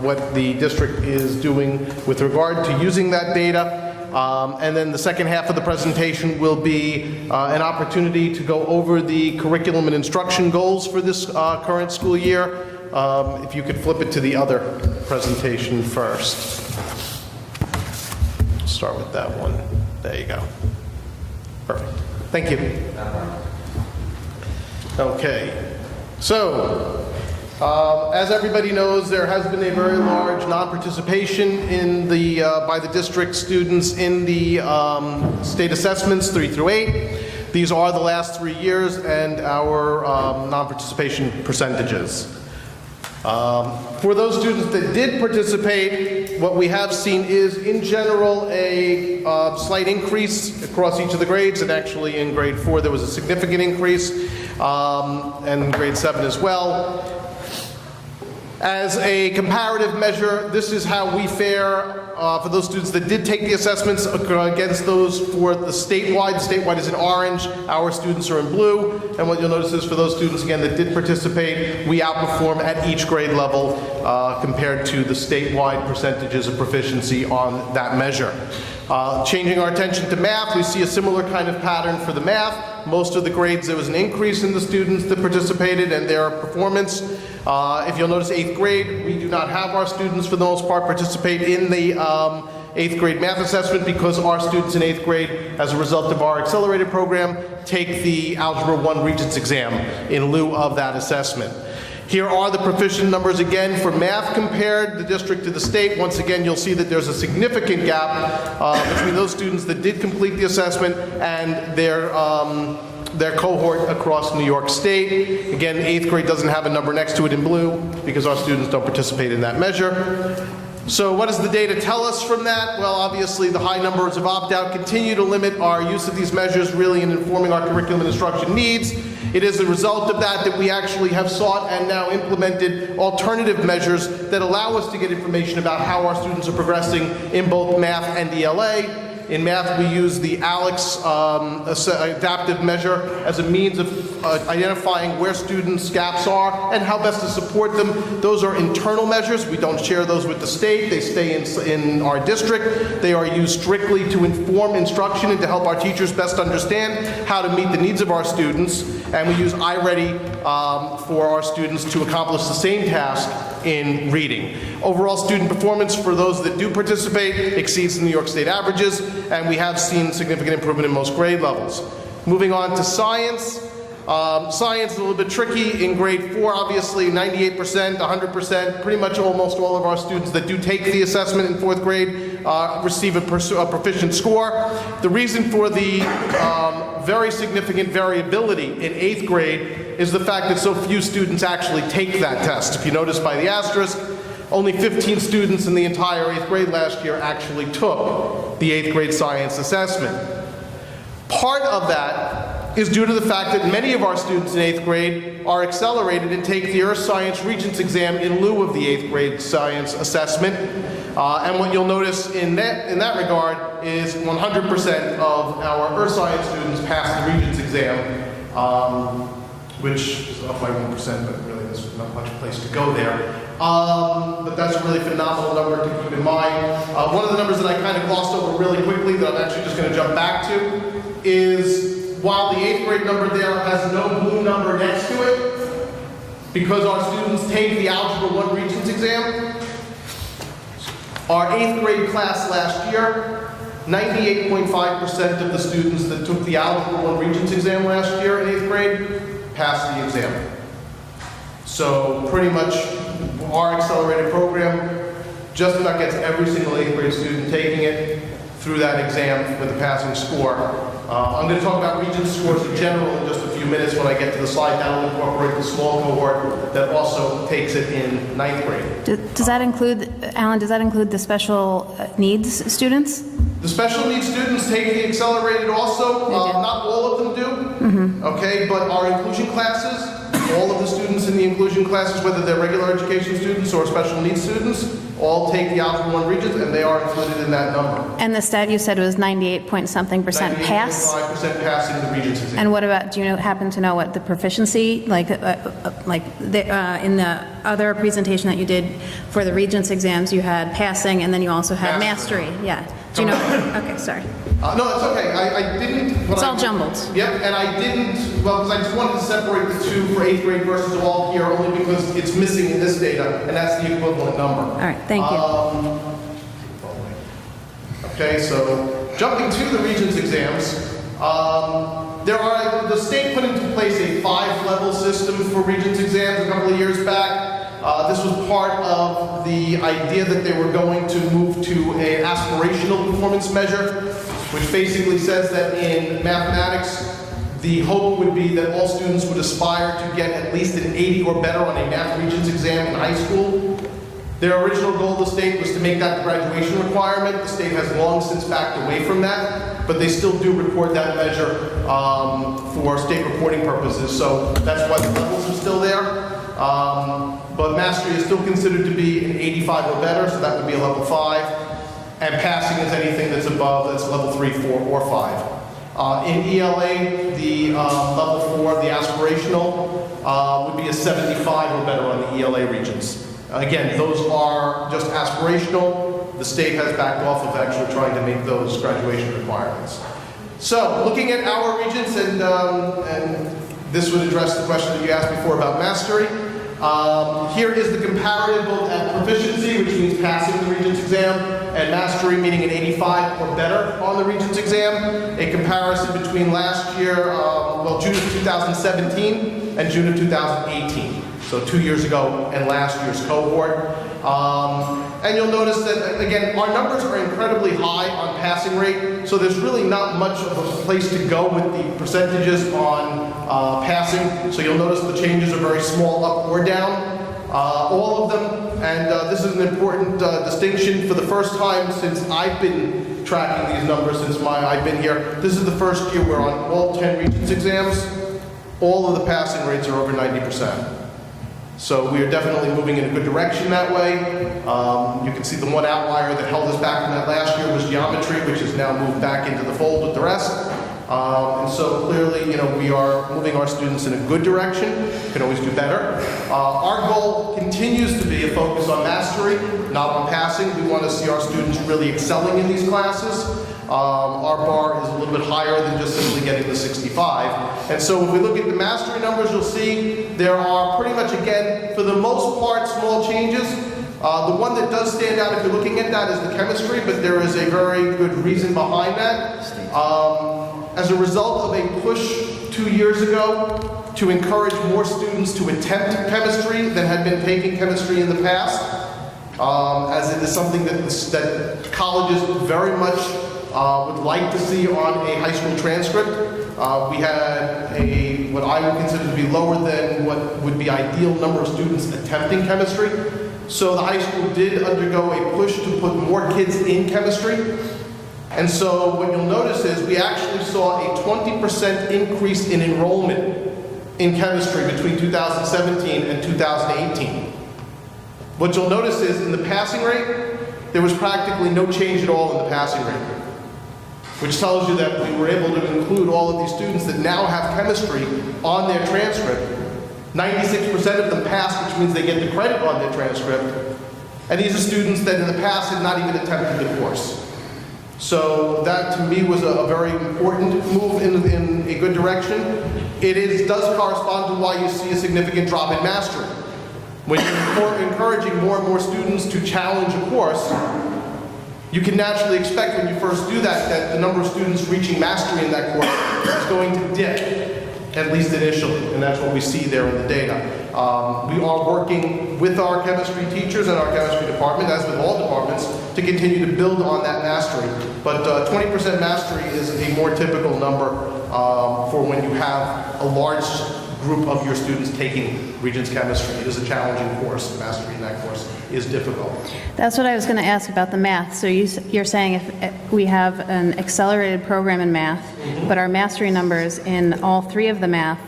what the district is doing with regard to using that data. And then the second half of the presentation will be an opportunity to go over the curriculum and instruction goals for this current school year. If you could flip it to the other presentation first. Start with that one. There you go. Perfect. Thank you. Okay. So, as everybody knows, there has been a very large non-participation in the by the district students in the state assessments 3 through 8. These are the last 3 years and our non-participation percentages. For those students that did participate, what we have seen is, in general, a slight increase across each of the grades, and actually in grade 4 there was a significant increase, and grade 7 as well. As a comparative measure, this is how we fare for those students that did take the assessments against those for the statewide. The statewide is in orange, our students are in blue, and what you'll notice is for those students, again, that did participate, we outperform at each grade level compared to the statewide percentages of proficiency on that measure. Changing our attention to math, we see a similar kind of pattern for the math. Most of the grades, there was an increase in the students that participated and their performance. If you'll notice 8th grade, we do not have our students, for the most part, participate in the 8th grade math assessment because our students in 8th grade, as a result of our accelerated program, take the Algebra 1 Regents exam in lieu of that assessment. Here are the proficient numbers again for math compared the district to the state. Once again, you'll see that there's a significant gap between those students that did complete the assessment and their cohort across New York State. Again, 8th grade doesn't have a number next to it in blue because our students don't participate in that measure. So what does the data tell us from that? Well, obviously the high numbers of opt-out continue to limit our use of these measures really in informing our curriculum and instruction needs. It is a result of that we actually have sought and now implemented alternative measures that allow us to get information about how our students are progressing in both math and ELA. In math, we use the ALEX adaptive measure as a means of identifying where students' gaps are and how best to support them. Those are internal measures. We don't share those with the state. They stay in our district. They are used strictly to inform instruction and to help our teachers best understand how to meet the needs of our students. And we use iReady for our students to accomplish the same task in reading. Overall student performance for those that do participate exceeds the New York State averages, and we have seen significant improvement in most grade levels. Moving on to science. Science is a little bit tricky. In grade 4, obviously 98%, 100%, pretty much almost all of our students that do take the assessment in 4th grade receive a proficient score. The reason for the very significant variability in 8th grade is the fact that so few students actually take that test. If you notice by the asterisk, only 15 students in the entire 8th grade last year actually took the 8th grade science assessment. Part of that is due to the fact that many of our students in 8th grade are accelerated and take the Earth Science Regents exam in lieu of the 8th grade science assessment. And what you'll notice in that regard is 100% of our Earth Science students pass the Regents exam, which is up by 1%, but really there's not much place to go there. But that's a really phenomenal number to keep in mind. One of the numbers that I kind of glossed over really quickly that I'm actually just going to jump back to is while the 8th grade number there has no blue number next to it, because our students take the Algebra 1 Regents exam, our 8th grade class last year, 98.5% of the students that took the Algebra 1 Regents exam last year in 8th grade passed the exam. So pretty much our accelerated program just about gets every single 8th grade student taking it through that exam with a passing score. I'm going to talk about Regents scores in general in just a few minutes when I get to the slide. That'll incorporate the small cohort that also takes it in 9th grade. Does that include, Alan, does that include the special needs students? The special needs students take the accelerated also. Not all of them do, okay, but our inclusion classes, all of the students in the inclusion classes, whether they're regular education students or special needs students, all take the Algebra 1 Regents, and they are included in that number. And the stat you said was 98-point-something% pass? 98.5% passing the Regents exam. And what about, do you happen to know what the proficiency, in the other presentation that you did for the Regents exams, you had passing, and then you also had mastery. Yeah. Do you know? Okay, sorry. No, it's okay. I didn't. It's all jumbled. Yep, and I didn't, well, because I just wanted to separate the two for 8th grade versus all here, only because it's missing in this data, and that's the equivalent number. All right, thank you. Okay, so jumping to the Regents exams, the state put into place a 5-level system for Regents exams a couple of years back. This was part of the idea that they were going to move to an aspirational performance measure, which basically says that in mathematics, The hope would be that all students would aspire to get at least an 80 or better on a math Regents exam in high school. Their original goal of the state was to make that the graduation requirement. The state has long since backed away from that, but they still do report that measure for state reporting purposes, so that's why the levels are still there. But mastery is still considered to be an 85 or better, so that would be a level 5. And passing is anything that's above, that's level 3, 4, or 5. In ELA, the level 4, the aspirational, would be a 75 or better on the ELA Regents. Again, those are just aspirational. The state has backed off of actually trying to make those graduation requirements. So, looking at our Regents, and this would address the question that you asked before about mastery. Here is the comparative both at proficiency, which means passing the Regents exam, and mastery, meaning an 85 or better on the Regents exam. A comparison between last year, June of 2017 and June of 2018. So 2 years ago and last year's cohort. And you'll notice that, again, our numbers are incredibly high on passing rate, so there's really not much of a place to go with the percentages on passing. So you'll notice the changes are very small, up or down, all of them. And this is an important distinction. For the first time since I've been tracking these numbers, since I've been here, this is the first year we're on all 10 Regents exams. All of the passing rates are over 90%. So we are definitely moving in a good direction that way. You can see the one outlier that held us back from that last year was geometry, which has now moved back into the fold with the rest. And so clearly, we are moving our students in a good direction. Can always do better. Our goal continues to be a focus on mastery, not on passing. We want to see our students really excelling in these classes. Our bar is a little bit higher than just simply getting the 65. And so if we look at the mastery numbers, you'll see there are pretty much, again, for the most part, small changes. The one that does stand out if you're looking at that is the chemistry, but there is a very good reason behind that. As a result of a push 2 years ago to encourage more students to attempt chemistry than had been taking chemistry in the past, as it is something that colleges very much would like to see on a high school transcript. We had what I would consider to be lower than what would be ideal number of students attempting chemistry. So the high school did undergo a push to put more kids in chemistry. And so what you'll notice is we actually saw a 20% increase in enrollment in chemistry between 2017 and 2018. What you'll notice is in the passing rate, there was practically no change at all in the passing rate, which tells you that we were able to include all of these students that now have chemistry on their transcript. 96% of them passed, which means they get the credit on their transcript. And these are students that in the past had not even attempted the course. So that to me was a very important move in a good direction. It does correspond to why you see a significant drop in mastery. When you're encouraging more and more students to challenge a course, you can naturally expect when you first do that the number of students reaching mastery in that course is going to dip, at least initially, and that's what we see there in the data. We are working with our chemistry teachers and our chemistry department, as with all departments, to continue to build on that mastery. But 20% mastery is a more typical number for when you have a large group of your students taking Regents chemistry. It is a challenging course. Mastery in that course is difficult. That's what I was going to ask about the math. So you're saying if we have an accelerated program in math, but our mastery numbers in all three of the math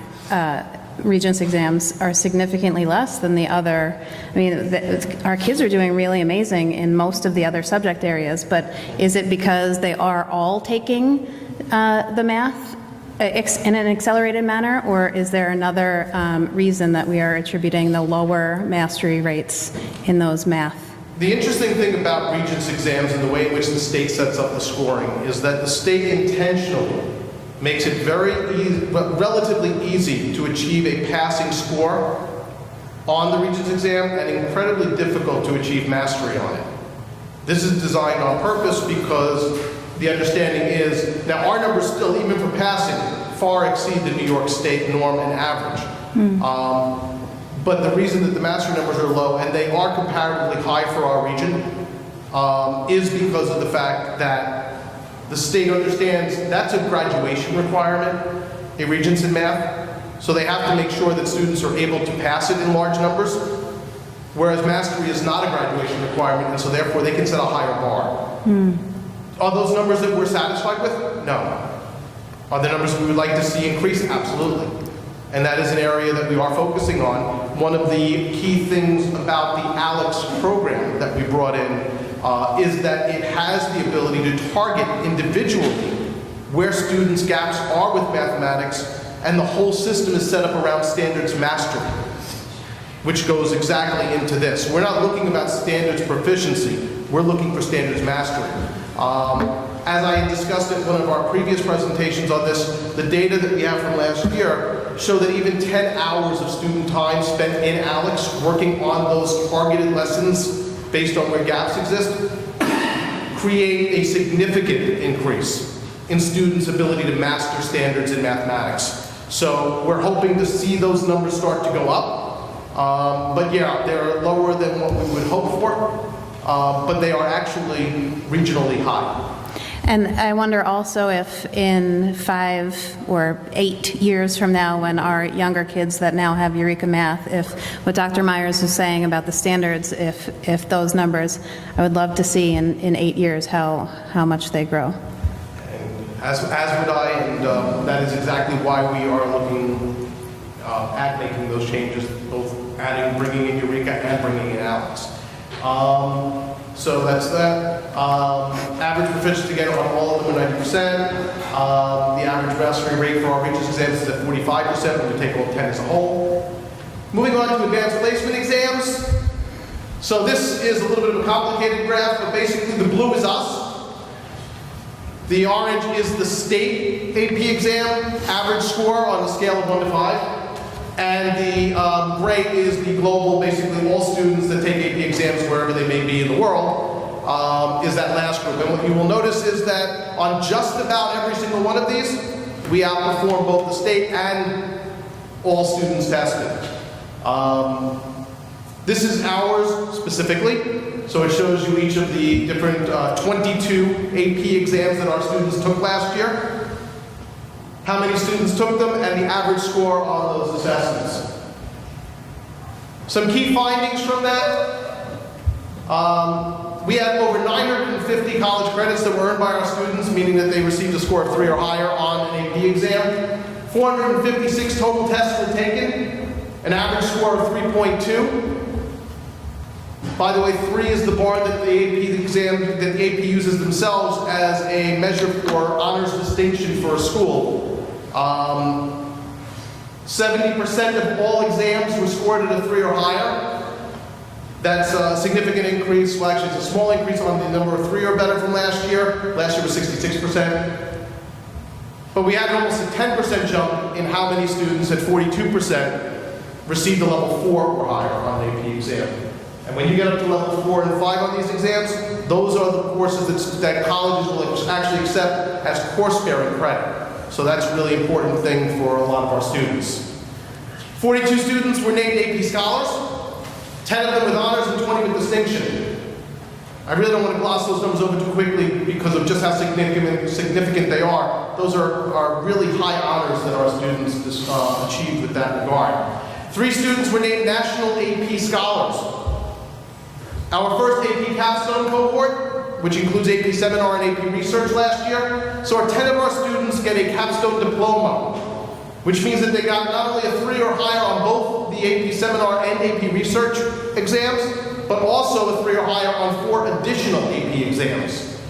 Regents exams are significantly less than the other. I mean, our kids are doing really amazing in most of the other subject areas, but is it because they are all taking the math in an accelerated manner, or is there another reason that we are attributing the lower mastery rates in those math? The interesting thing about Regents exams and the way in which the state sets up the scoring is that the state intentionally makes it very easy, but relatively easy to achieve a passing score on the Regents exam and incredibly difficult to achieve mastery on it. This is designed on purpose because the understanding is, now our numbers still, even for passing, far exceed the New York State norm and average. But the reason that the mastery numbers are low, and they are comparatively high for our region, is because of the fact that the state understands that's a graduation requirement. a Regents in math, so they have to make sure that students are able to pass it in large numbers, whereas mastery is not a graduation requirement, and so therefore they can set a higher bar. Are those numbers that we're satisfied with? No. Are the numbers we would like to see increase? Absolutely. And that is an area that we are focusing on. One of the key things about the ALEX program that we brought in is that it has the ability to target individually where students' gaps are with mathematics, and the whole system is set up around standards mastery, which goes exactly into this. We're not looking about standards proficiency, we're looking for standards mastery. As I discussed in one of our previous presentations on this, the data that we have from last year show that even 10 hours of student time spent in ALEX working on those targeted lessons based on where gaps exist create a significant increase in students' ability to master standards in mathematics. So we're hoping to see those numbers start to go up. But yeah, they're lower than what we would hope for, but they are actually regionally high. And I wonder also if in 5 or 8 years from now, when our younger kids that now have Eureka Math, if what Dr. Myers was saying about the standards, if those numbers, I would love to see in 8 years how much they grow. As would I, and that is exactly why we are looking at making those changes, both bringing in Eureka and bringing in ALEX. So that's that. Average proficiency again on all of them are 90%. The average mastery rate for our Regents exams is at 45% when we take all 10 as a whole. Moving on to advanced placement exams. So this is a little bit of a complicated graph, but basically the blue is us. The orange is the state AP exam average score on the scale of 1 to 5. And the gray is the global, basically all students that take AP exams wherever they may be in the world, is that last group. And what you will notice is that on just about every single one of these, we outperform both the state and all students tested. This is ours specifically, so it shows you each of the different 22 AP exams that our students took last year, how many students took them, and the average score on those assessments. Some key findings from that. We had over 950 college credits that were earned by our students, meaning that they received a score of 3 or higher on an AP exam. 456 total tests were taken, an average score of 3.2. By the way, 3 is the bar that the AP exam, that the AP uses themselves as a measure for honors distinction for a school. 70% of all exams were scored at a 3 or higher. That's a significant increase. Well, actually, it's a small increase on the number of 3 or better from last year. Last year was 66%. But we had almost a 10% jump in how many students at 42% received a level 4 or higher on the AP exam. And when you get up to level 4 and 5 on these exams, those are the courses that colleges will actually accept as course-bearing credit. So that's a really important thing for a lot of our students. 42 students were named AP Scholars, 10 of them with honors and 20 with distinction. I really don't want to gloss those numbers over too quickly because of just how significant they are. Those are really high honors that our students achieved with that regard. 3 students were named National AP Scholars. Our first AP Capstone cohort, which includes AP Seminar and AP Research last year, saw 10 of our students get a capstone diploma, which means that they got not only a 3 or higher on both the AP Seminar and AP Research exams, but also a 3 or higher on 4 additional AP exams.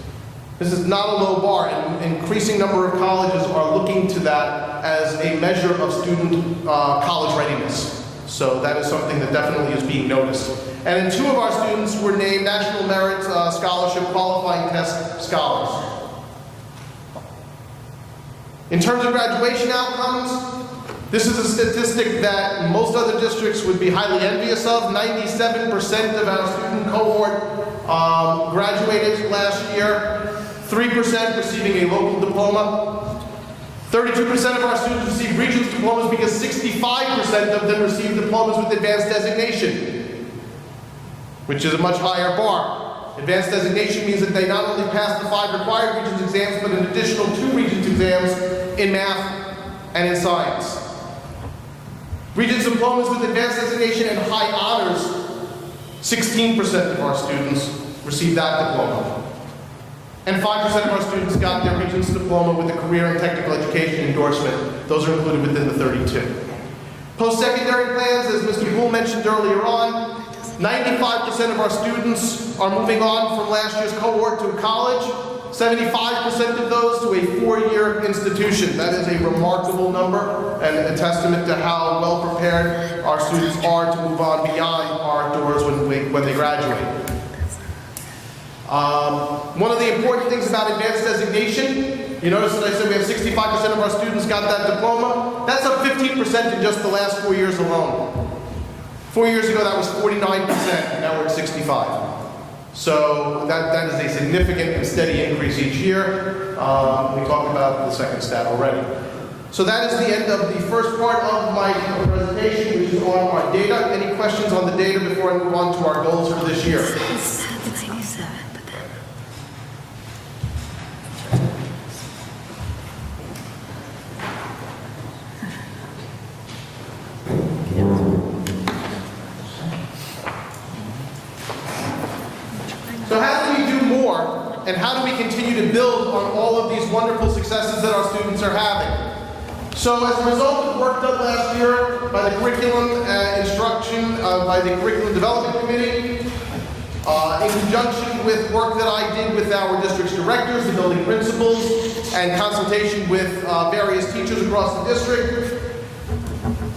This is not a low bar, and an increasing number of colleges are looking to that as a measure of student college readiness. So that is something that definitely is being noticed. And then 2 of our students were named National Merit Scholarship Qualifying Test Scholars. In terms of graduation outcomes, this is a statistic that most other districts would be highly envious of. 97% of our student cohort graduated last year, 3% receiving a local diploma. 32% of our students received Regents diplomas because 65% of them received diplomas with advanced designation, which is a much higher bar. Advanced designation means that they not only pass the 5 required Regents exams, but an additional 2 Regents exams in math and in science. Regents diplomas with advanced designation and high honors, 16% of our students received that diploma. And 5% of our students got their Regents diploma with a career and technical education endorsement. Those are included within the 32. Post-secondary plans, as Mr. Poole mentioned earlier on, 95% of our students are moving on from last year's cohort to college. 75% of those to a 4-year institution. That is a remarkable number and a testament to how well prepared our students are to move on beyond our doors when they graduate. One of the important things about advanced designation, you notice that I said we have 65% of our students got that diploma. That's up 15% in just the last 4 years alone. 4 years ago that was 49%, and now we're at 65%. So that is a significant and steady increase each year. We talked about the second stat already. So that is the end of the first part of my presentation, which is on our data. Any questions on the data before I move on to our goals for this year? So how do we do more, and how do we continue to build on all of these wonderful successes that our students are having? So as a result of work done last year by the curriculum by the Curriculum Development Committee, in conjunction with work that I did with our district's directors, the building principals, and consultation with various teachers across the district,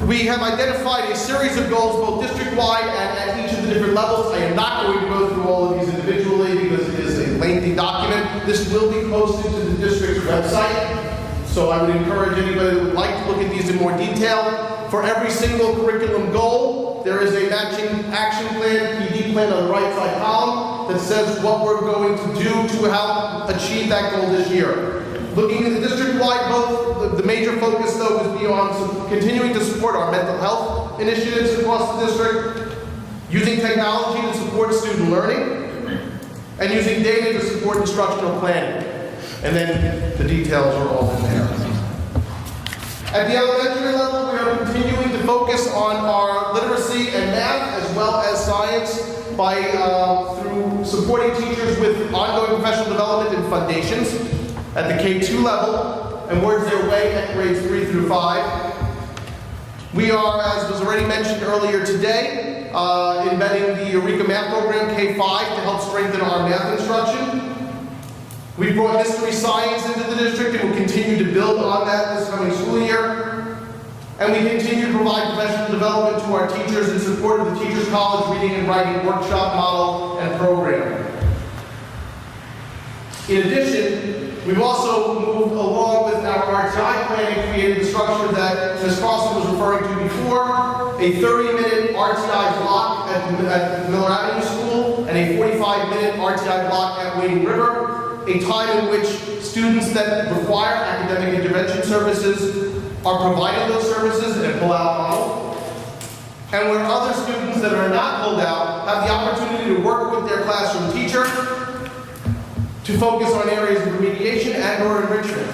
we have identified a series of goals, both district-wide and at each of the different levels. I am not going to go through all of these individually because it is a lengthy document. This will be posted to the district's website, so I would encourage anybody who would like to look at these in more detail. For every single curriculum goal, there is a matching action plan, PD plan on the right side column that says what we're going to do to help achieve that goal this year. Looking at the district-wide goal, the major focus, though, is beyond continuing to support our mental health initiatives across the district, using technology to support student learning, and using data to support instructional planning. And then the details are all in there. At the elementary level, we are continuing to focus on our literacy and math, as well as science, through supporting teachers with ongoing professional development and foundations at the K-2 level, and words their way at grades 3 through 5. We are, as was already mentioned earlier today, embedding the Eureka Math Program K-5 to help strengthen our math instruction. We brought mystery science into the district and will continue to build on that this coming school year. And we continue to provide professional development to our teachers in support of the Teachers College Reading and Writing Workshop Model and Program. In addition, we've also moved along with our RTI plan and created the structure that Ms. Carlson was referring to before, a 30-minute RTI block at Miller Avenue School and a 45-minute RTI block at Wading River, a time in which students that require academic intervention services are provided those services in a pull-out model, and where other students that are not pulled out have the opportunity to work with their classroom teacher to focus on areas of remediation and/or enrichment.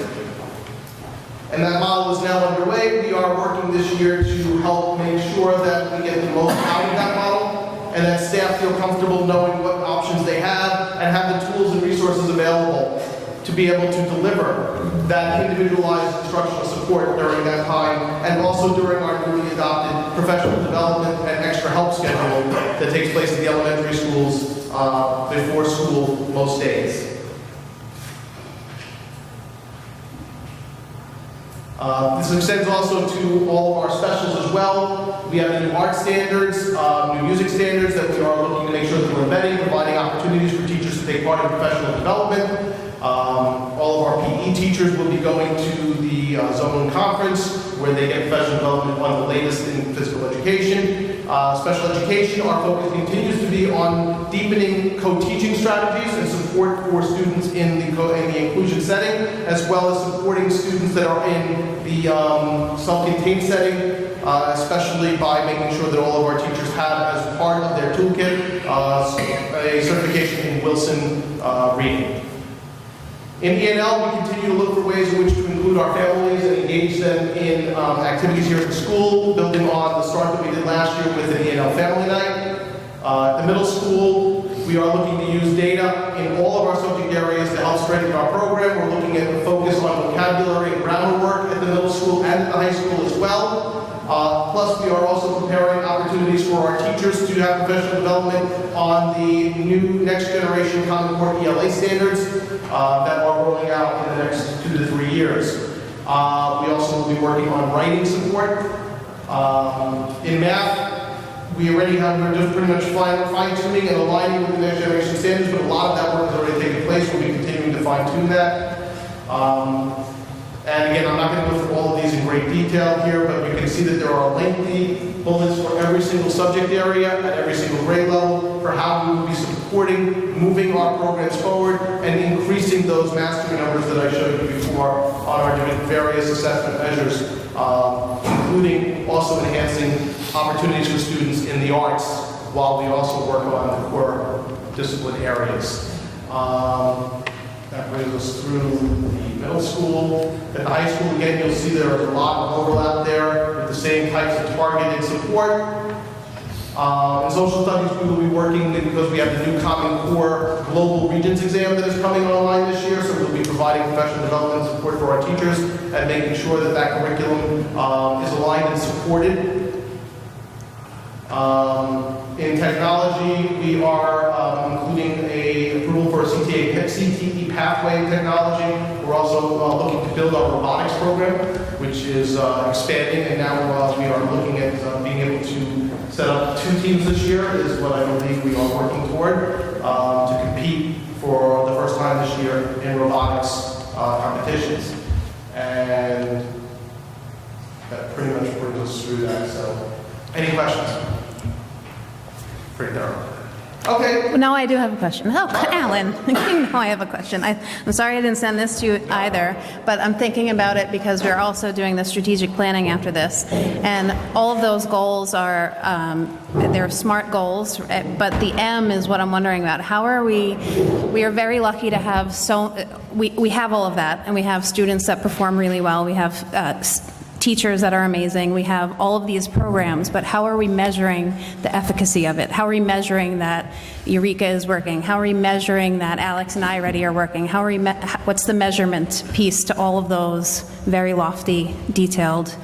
And that model is now underway. We are working this year to help make sure that we get the most out of that model and that staff feel comfortable knowing what options they have and have the tools and resources available to be able to deliver that individualized instructional support during that time, and also during our newly adopted professional development and extra help schedule that takes place in the elementary schools before school most days. This extends also to all of our specials as well. We have new art standards, new music standards that we are looking to make sure that we're embedding, providing opportunities for teachers to take part in professional development. All of our PE teachers will be going to the zone conference where they get professional development on the latest in physical education. Special education, our focus continues to be on deepening co-teaching strategies and support for students in the inclusion setting, as well as supporting students that are in the self-contained setting, especially by making sure that all of our teachers have, as part of their toolkit, a certification in Wilson reading. In E&L, we continue to look for ways in which to include our families and engage them in activities here at the school, building on the start that we did last year with an E&L Family Night. At the middle school, we are looking to use data in all of our subject areas to help strengthen our program. We're looking at the focus on vocabulary and grammar work at the middle school and at the high school as well. Plus, we are also preparing opportunities for our teachers to have professional development on the new next generation Common Core ELA standards that are rolling out in the next 2 to 3 years. We also will be working on writing support. In math, we're just pretty much fine-tuning and aligning with the next generation standards, but a lot of that work has already taken place. We'll be continuing to fine-tune that. And again, I'm not going to go through all of these in great detail here, but you can see that there are lengthy bullets for every single subject area at every single grade level for how we will be supporting moving our programs forward and increasing those mastery numbers that I showed you before on our various assessment measures, including also enhancing opportunities for students in the arts while we also work on the core discipline areas. That brings us through the middle school. At the high school, again, you'll see there is a lot of overlap there with the same types of targeted support. In social studies, we will be working because we have the new Common Core Global Regions exam that is coming online this year, so we'll be providing professional development support for our teachers and making sure that that curriculum is aligned and supported. In technology, we are including a approval for a CTE pathway in technology. We're also looking to build our robotics program, which is expanding, and now we are looking at being able to set up 2 teams this year, is what I believe we are working toward, to compete for the first time this year in robotics competitions. And that pretty much brings us through that. So, any questions? Pretty thorough. Okay. No, I do have a question. Oh, Alan, you know I have a question. I'm sorry I didn't send this to you either, but I'm thinking about it because we're also doing the strategic planning after this. And all of those goals are, they're SMART goals, but the M is what I'm wondering about. How are we are very lucky to have we have all of that, and we have students that perform really well. We have teachers that are amazing. We have all of these programs, but how are we measuring the efficacy of it? How are we measuring that Eureka is working? How are we measuring that Alex and iReady are working? How are we what's the measurement piece to all of those very lofty, detailed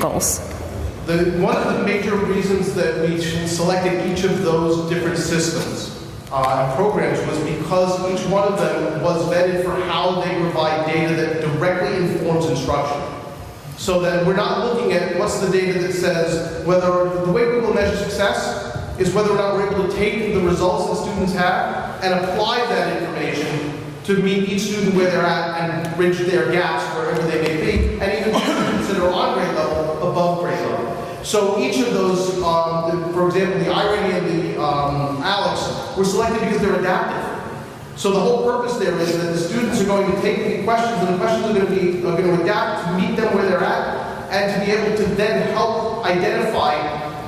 goals? One of the major reasons that we selected each of those different systems and programs was because each one of them was vetted for how they provide data that directly informs instruction. So that we're not looking at what's the data that says whether the way we will measure success is whether or not we're able to take the results that students have and apply that information to meet each student where they're at and bridge their gaps wherever they may be, and even students that are on grade level above grade level. So each of those, for example, the iReady and the Alex were selected because they're adaptive. So the whole purpose there is that the students are going to take the questions, and the questions are going to adapt to meet them where they're at, and to be able to then help identify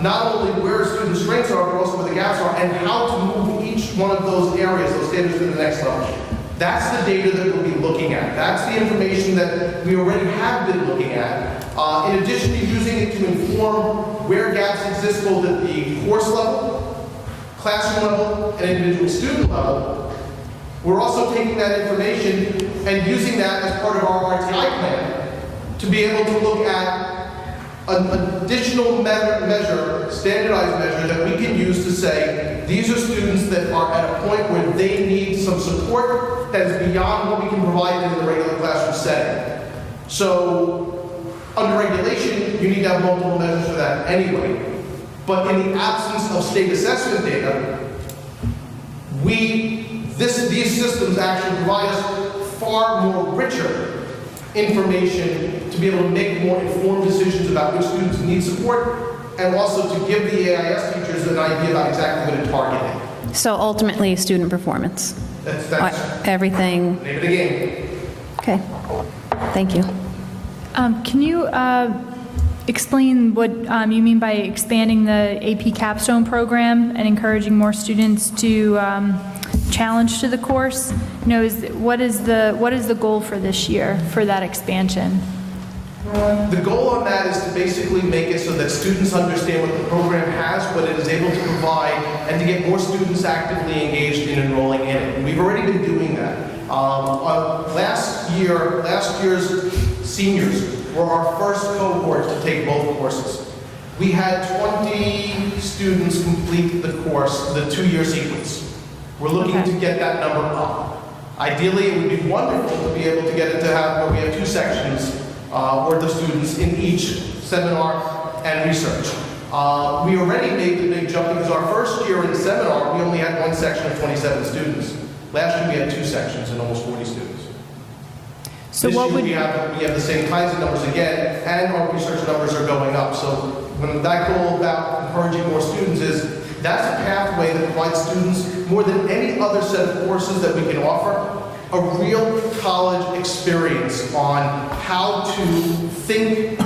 not only where student strengths are, but also where the gaps are, and how to move each one of those areas, those standards, to the next level. That's the data that we'll be looking at. That's the information that we already have been looking at. In addition to using it to inform where gaps exist both at the course level, classroom level, and individual student level, we're also taking that information and using that as part of our RTI plan to be able to look at an additional measure, standardized measure that we can use to say, these are students that are at a point where they need some support that is beyond what we can provide in the regular classroom setting. So, under regulation, you need to have multiple measures for that anyway. But in the absence of state assessment data, these systems actually provide us far more richer information to be able to make more informed decisions about which students need support, and also to give the AIS teachers an idea about exactly what to target it. So ultimately, student performance. That's everything. name of the game. Okay. Thank you. Can you explain what you mean by expanding the AP Capstone program and encouraging more students to challenge to the course? You know, what is the goal for this year for that expansion? The goal on that is to basically make it so that students understand what the program has, what it is able to provide, and to get more students actively engaged in enrolling in it. And we've already been doing that. Last year's seniors were our first cohort to take both courses. We had 20 students complete the course, the 2-year sequence. We're looking to get that number up. Ideally, it would be wonderful to be able to get it to have where we have 2 sections worth of students in each seminar and research. We already made the big jump because our first year in seminar, we only had 1 section of 27 students. Last year, we had 2 sections and almost 40 students. So This what year, would we have the same kinds of numbers again, and our research numbers are going up. So when that goal about encouraging more students is, that's a pathway that provides students, more than any other set of courses that we can offer, a real college experience on how to think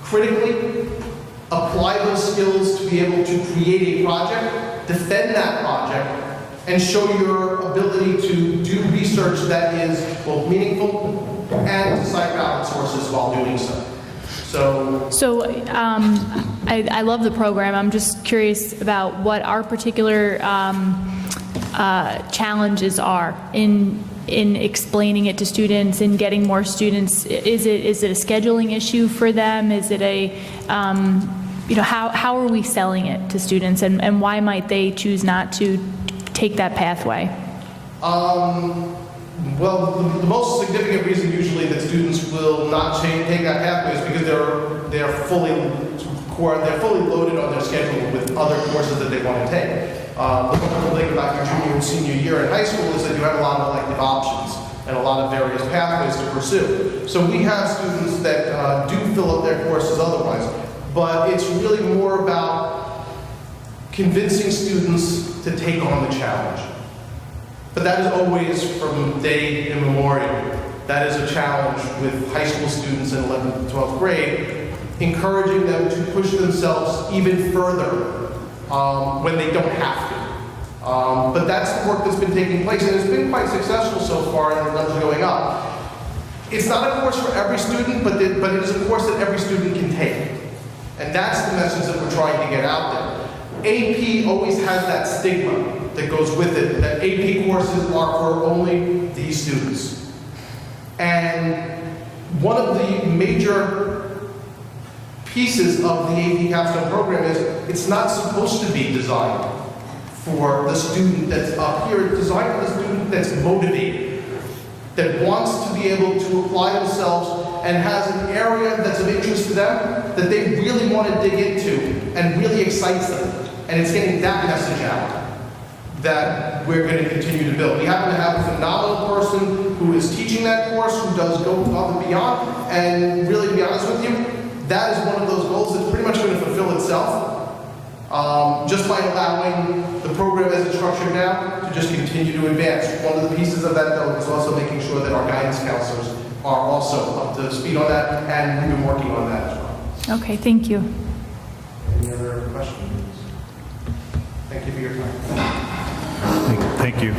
critically, apply those skills to be able to create a project, defend that project, and show your ability to do research that is both meaningful and to cite valid sources while doing so. So I love the program. I'm just curious about what our particular challenges are in explaining it to students and getting more students. Is it a scheduling issue for them? Is it a how are we selling it to students, and why might they choose not to take that pathway? Well, the most significant reason usually that students will not take that pathway is because they're fully loaded on their schedule with other courses that they want to take. The wonderful thing about your junior and senior year in high school is that you have a lot of elective options and a lot of various pathways to pursue. So we have students that do fill up their courses otherwise, but it's really more about convincing students to take on the challenge. But that is always from day immemorial. That is a challenge with high school students in 11th and 12th grade, encouraging them to push themselves even further when they don't have to. But that's the work that's been taking place, and it's been quite successful so far, and the numbers are going up. It's not a course for every student, but it is a course that every student can take. And that's the message that we're trying to get out there. AP always has that stigma that goes with it, that AP courses are for only these students. And one of the major pieces of the AP Capstone program is it's not supposed to be designed for the student that's up here. It's designed for the student that's motivated, that wants to be able to apply themselves and has an area that's of interest to them that they really want to dig into and really excites them. And it's getting that message out that we're going to continue to build. We happen to have a phenomenal person who is teaching that course, who does go above and beyond, and really, to be honest with you, that is one of those goals that's pretty much going to fulfill itself just by allowing the program as it's structured now to just continue to advance. One of the pieces of that, though, is also making sure that our guidance counselors are also up to speed on that, and we've been working on that as well. Okay, thank you. Any other questions? Thank you for your time. Thank you.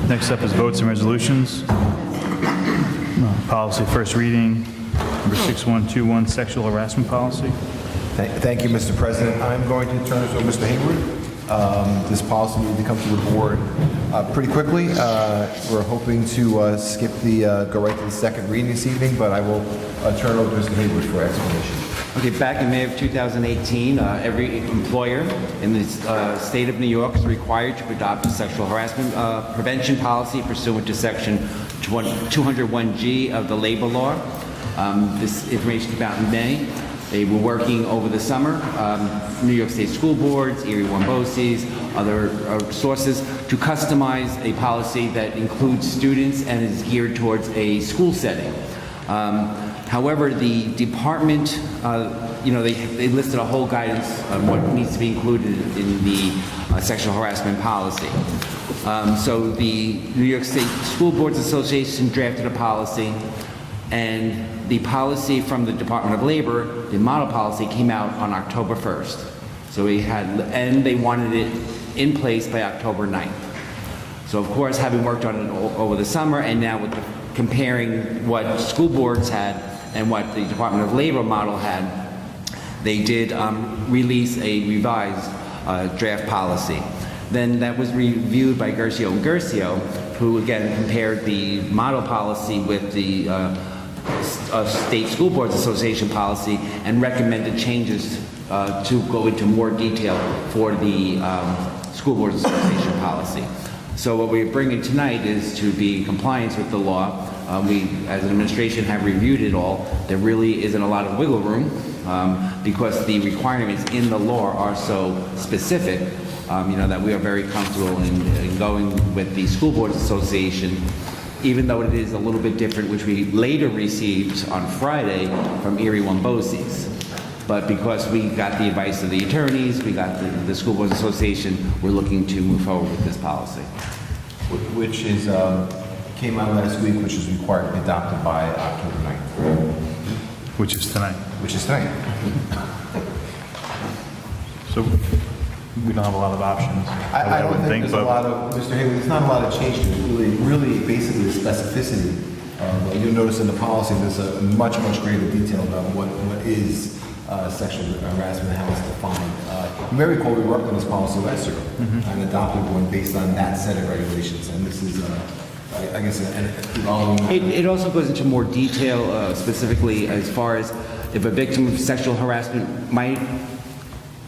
Next up is votes and resolutions. Policy first reading, number 6121, sexual harassment policy. Thank you, Mr. President. I'm going to turn this over to Mr. Hayward. This policy needs to come to the board pretty quickly. We're hoping to go right to the second reading this evening, but I will turn it over to Mr. Hayward for explanation. Okay, back in May of 2018, every employer in the state of New York is required to adopt a sexual harassment prevention policy pursuant to Section 201G of the labor law. This information came out in May. They were working over the summer, New York State school boards, Erie One BOCES, other sources, to customize a policy that includes students and is geared towards a school setting. However, the department, they listed a whole guidance on what needs to be included in the sexual harassment policy. So the New York State School Boards Association drafted a policy, and the policy from the Department of Labor, the model policy, came out on October 1st. So and they wanted it in place by October 9th. So of course, having worked on it over the summer, and now with comparing what school boards had and what the Department of Labor model had, they did release a revised draft policy. Then that was reviewed by Gercio and Gercio, who again compared the model policy with the State School Boards Association policy and recommended changes to go into more detail for the School Boards Association policy. So what we're bringing tonight is to be in compliance with the law. We, as an administration, have reviewed it all. There really isn't a lot of wiggle room because the requirements in the law are so specific, that we are very comfortable in going with the School Boards Association, even though it is a little bit different, which we later received on Friday from Erie Wombosis. But because we got the advice of the attorneys, we got the School Boards Association, we're looking to move forward with this policy. Which is, came out last week, which is required to be adopted by October 9th. Which is tonight. Which is tonight. So we don't have a lot of options. I don't think there's a lot of, Mr. Haley, there's not a lot of change to it. Really basically the specificity. You'll notice in the policy there's a much greater detail about what is sexual harassment and how it's defined. You may recall we worked on this policy last year and adopted one based on that set of regulations. And this is, I guess, an evolving. It also goes into more detail, specifically as far as if a victim of sexual harassment might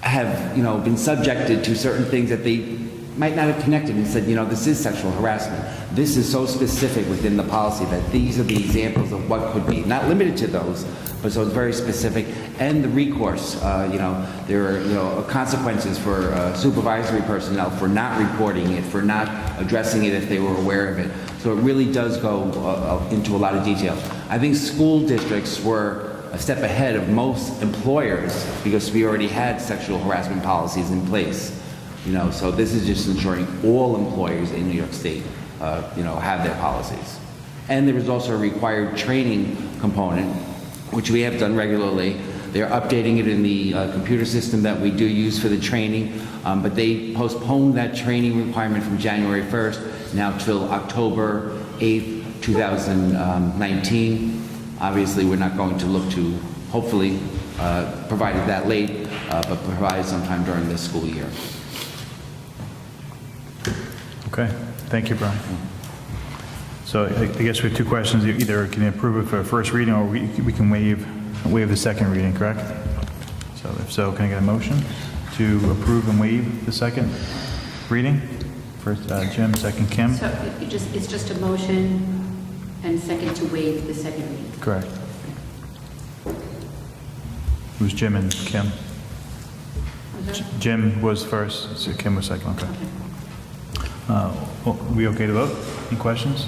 have, been subjected to certain things that they might not have connected and said, this is sexual harassment. This is so specific within the policy that these are the examples of what could be, not limited to those, but so it's very specific. And the recourse, there are, consequences for supervisory personnel for not reporting it, for not addressing it if they were aware of it. So it really does go into a lot of detail. I think school districts were a step ahead of most employers because we already had sexual harassment policies in place. So this is just ensuring all employers in New York State, have their policies. And there is also a required training component, which we have done regularly. They're updating it in the computer system that we do use for the training, but they postponed that training requirement from January 1st now till October 8th, 2019. Obviously, we're not going to look to, hopefully, provide it that late, but provide it sometime during this school year. Okay, thank you, Brian. So I guess we have two questions. Either can you approve it for a first reading, or we can waive the second reading, correct? So if so, can I get a motion to approve and waive the second reading? First Jim, second Kim. So it's just a motion and second to waive the second reading. Correct. It was Jim and Kim. Jim was first, so Kim was second. Okay. We okay to vote? Any questions?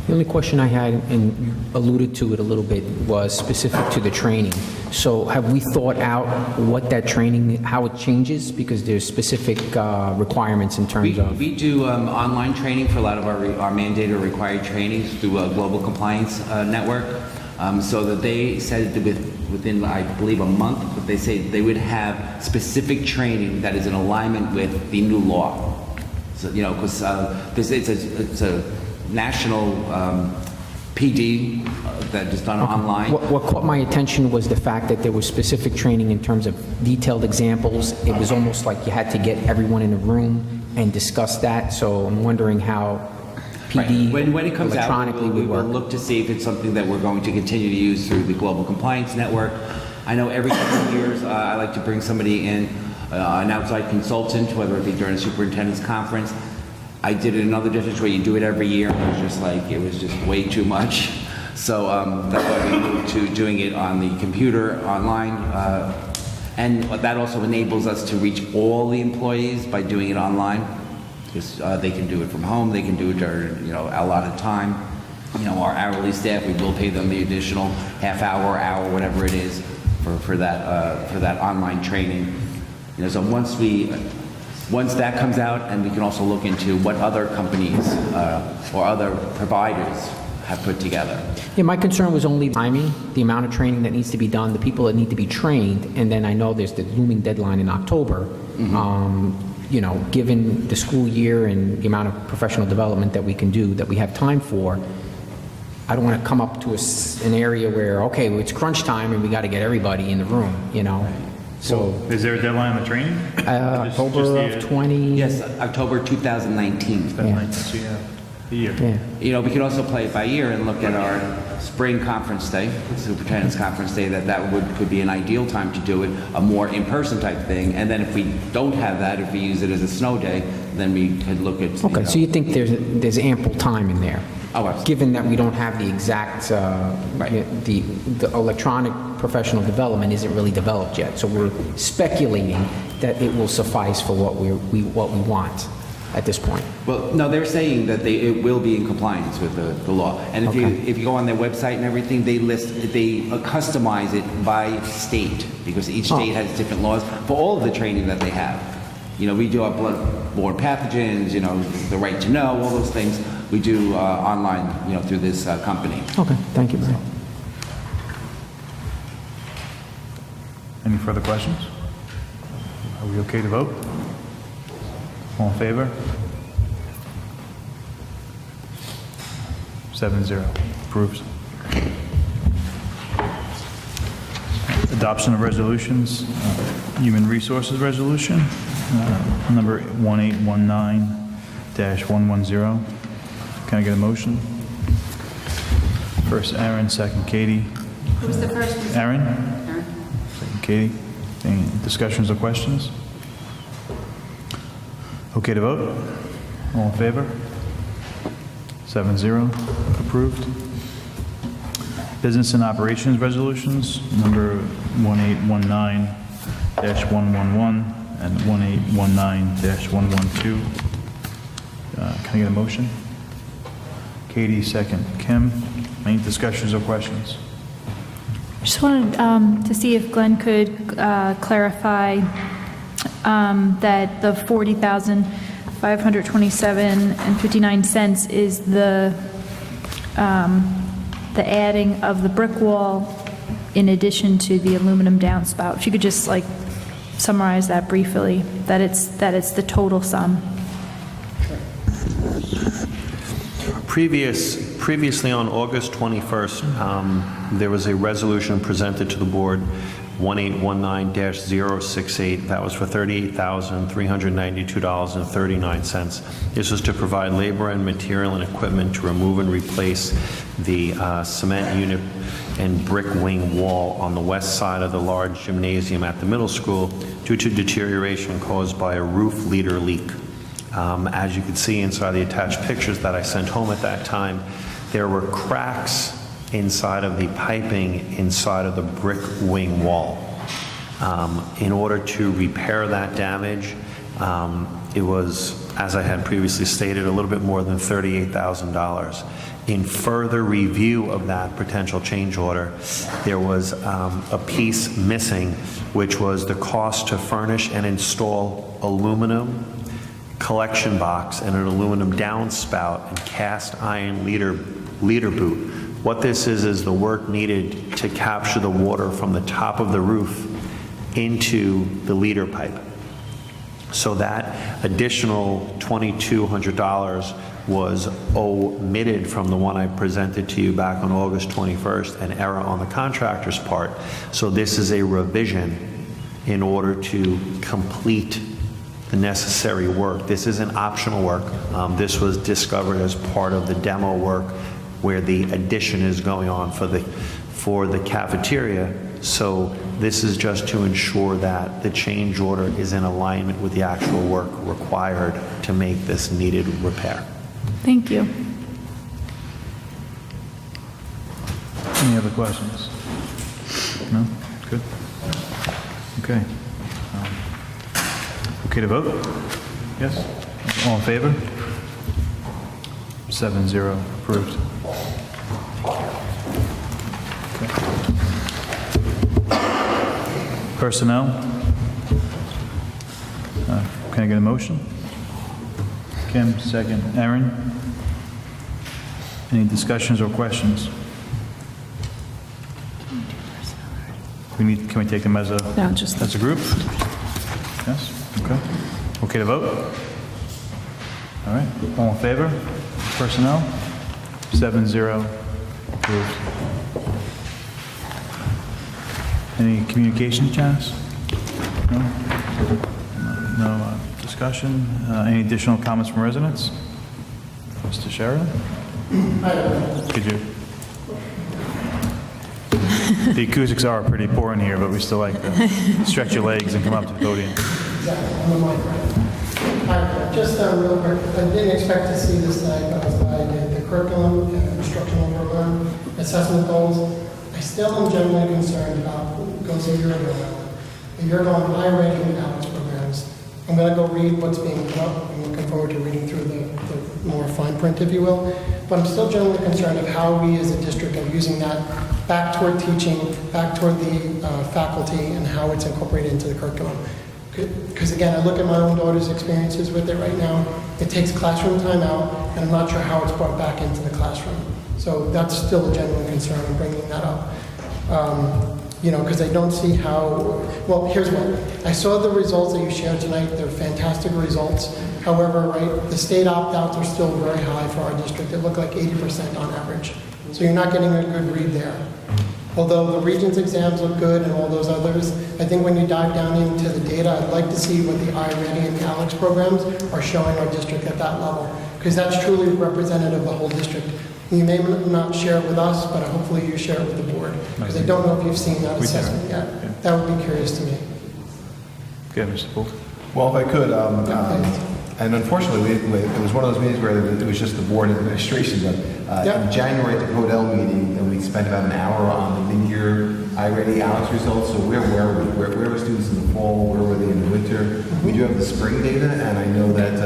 The only question I had, and you alluded to it a little bit, was specific to the training. So have we thought out what that training, how it changes? Because there's specific requirements in terms of... We do online training for a lot of our mandated or required trainings through a global compliance network, so that they said that within, I believe, a month, but they say they would have specific training that is in alignment with the new law. So, because it's a national PD that is done online. What caught my attention was the fact that there was specific training in terms of detailed examples. It was almost like you had to get everyone in a room and discuss that. So I'm wondering how PD when it comes electronically out, we will look to see if it's something that we're going to continue to use through the Global Compliance Network. I know every couple of years I like to bring somebody in, an outside consultant, whether it be during a superintendent's conference. I did it in other districts where you do it every year, and it was just way too much. So that's why we moved to doing it on the computer, online, and that also enables us to reach all the employees by doing it online, because they can do it from home, they can do it during a lot of time. Our hourly staff, we will pay them the additional half hour, whatever it is, for that online training. So once we Once that comes out, and we can also look into what other companies or other providers have put together. Yeah, my concern was only timing, the amount of training that needs to be done, the people that need to be trained, and then I know there's the looming deadline in October. You know, given the school year and the amount of professional development that we can do, that we have time for, I don't want to come up to an area where, okay, well, it's crunch time and we got to get everybody in the room, you know? So, Is there a deadline on the training? October of 20... Yes, October 2019. So you have a year. Yeah. You know, we could also play it by ear and look at our spring conference day, superintendent's conference day, could be an ideal time to do it, a more in-person type thing. And then if we don't have that, if we use it as a snow day, then we could look at... Okay, so you think there's ample time in there? Oh, absolutely. Given that we don't have the exact, the electronic professional development isn't really developed yet, so we're speculating that it will suffice for what we want at this point. Well, no, they're saying that it will be in compliance with the law. And if you go on their website and everything, they customize it by state, because each state has different laws for all of the training that they have. You know, we do our blood-borne pathogens, you know, the right to know, all those things we do online, you know, through this company. Okay, thank you, Brian. Any further questions? Are we okay to vote? All in favor? 7-0. Approved. Adoption of resolutions. Human Resources Resolution, number 1819-110. Can I get a motion? First Aaron, second Katie. Who was the first? Aaron? Aaron. Second Katie. Any discussions or questions? Okay to vote? All in favor? 7-0. Approved. Business and Operations Resolutions, number 1819-111 and 1819-112. Can I get a motion? Katie, second. Kim, any discussions or questions? Just wanted to see if Glenn could clarify that the $40,527.59 is the adding of the brick wall in addition to the aluminum downspout. If you could just like summarize that briefly, that it's the total sum. Previously on August 21st, there was a resolution presented to the board, 1819-068, that was for $38,392.39. This was to provide labor and material and equipment to remove and replace the cement unit and brick wing wall on the west side of the large gymnasium at the middle school due to deterioration caused by a roof leader leak. As you can see inside the attached pictures that I sent home at that time, there were cracks inside of the piping inside of the brick wing wall. In order to repair that damage, it was, as I had previously stated, a little bit more than $38,000. In further review of that potential change order, there was a piece missing, which was the cost to furnish and install aluminum collection box and an aluminum downspout and cast iron leader boot. What this is the work needed to capture the water from the top of the roof into the leader pipe. So that additional $2,200 was omitted from the one I presented to you back on August 21st, an error on the contractor's part. So this is a revision in order to complete the necessary work. This isn't optional work. This was discovered as part of the demo work where the addition is going on for the cafeteria. So this is just to ensure that the change order is in alignment with the actual work required to make this needed repair. Thank you. Any other questions? No? Good. Okay. Okay to vote? Yes? All in favor? 7-0. Approved. Okay. Can I get a motion? Kim, second. Aaron? Any discussions or questions? Can we take them as a? No, just as a group? Yes, okay. Okay to vote? All right, all in favor? Personnel? 7-0, approved. Any communication, Janice? No? No discussion? Any additional comments from residents? Mr. Sheridan? Could you? The acoustics are pretty poor in here, but we still like to stretch your legs and come up to the podium. Just real quick, I didn't expect to see this tonight, but as I did the curriculum and instructional program assessment goals, I still am generally concerned about, goes a year ago, a year ago on high rating Alex programs. I'm going to go read what's being put up. I'm looking forward to reading through the more fine print, if you will. But I'm still generally concerned of how we as a district are using that back toward teaching, back toward the faculty, and how it's incorporated into the curriculum. Because again, I look at my own daughter's experiences with it right now. It takes classroom time out, and I'm not sure how it's brought back into the classroom. So that's still a genuine concern in bringing that up. Because I don't see how, well, here's one. I saw the results that you shared tonight. They're fantastic results. However, right, the state opt-outs are still very high for our district. They look like 80% on average. So you're not getting a good read there. Although the Regents exams look good and all those others, I think when you dive down into the data, I'd like to see what the iReady and the ALEX programs are showing our district at that level, because that's truly representative of the whole district. You may not share it with us, but hopefully you share it with the board, because I don't know if you've seen that assessment yet. Yeah. That would be curious to me. Good, Mr. Poole. Well, if I could, and unfortunately, it was one of those meetings where it was just the board administration, but in January at the Codell meeting, we spent about an hour on the mid-year iReady Alex results. So where were we? Where were students in the fall? Where were they in the winter? We do have the spring data, and I know that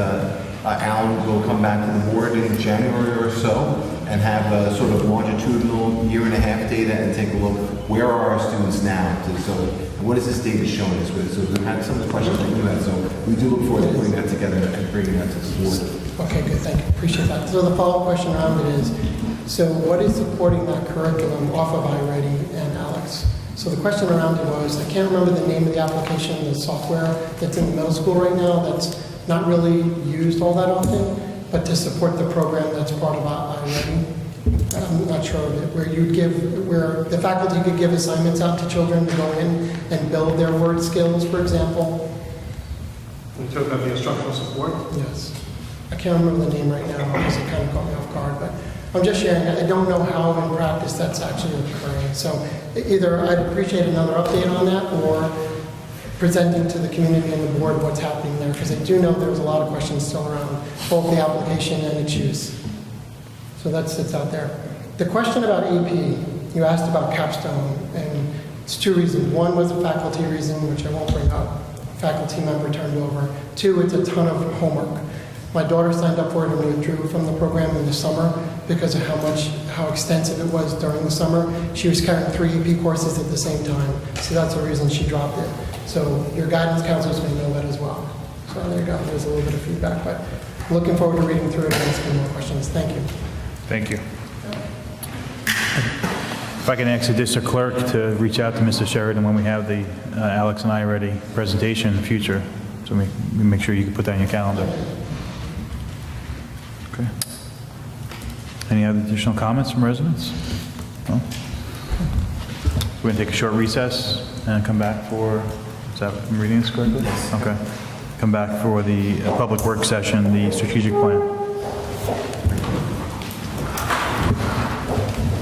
Alan will come back to the board in January or so and have a sort of longitudinal year-and-a-half data and take a look, where are our students now? So what is this data showing us with? So we've had some of the questions that you had, so we do look forward to putting that together and bringing that to the board. Okay, good, thank you, appreciate that. So the follow-up question around it is, so what is supporting that curriculum off of iReady and ALEX? So the question around it was, I can't remember the name of the application, the software that's in the middle school right now that's not really used all that often, but to support the program that's part of iReady. I'm not sure of it, where the faculty could give assignments out to children to go in and build their word skills, for example. You talking about the instructional support? Yes. I can't remember the name right now because it kind of caught me off guard, but I'm just sharing. I don't know how in practice that's actually occurring. So either I'd appreciate another update on that or presenting to the community and the board what's happening there, because I do know there's a lot of questions still around both the application and its use. So that sits out there. The question about AP, you asked about capstone, and it's two reasons. One was a faculty reason, which I won't bring up. Faculty member turned over. Two, it's a ton of homework. My daughter signed up for it and withdrew from the program in the summer because of how extensive it was during the summer. She was carrying 3 AP courses at the same time, so that's the reason she dropped it. So your guidance counselors may know that as well. So there you go, there's a little bit of feedback, but looking forward to reading through it and asking more questions. Thank you. Thank you. If I can ask the district clerk to reach out to Mr. Sheridan when we have the Alex and iReady presentation in the future, so we make sure you can put that on your calendar. Okay. Any other additional comments from residents? No? We're going to take a short recess and come back for, is that, I'm reading this correctly? Yes. Okay. Come back for the public work session, the strategic plan.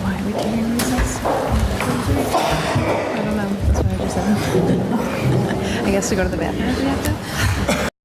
Why are we taking recess? I don't know. That's what I just said. I guess to go to the bathroom if we have to.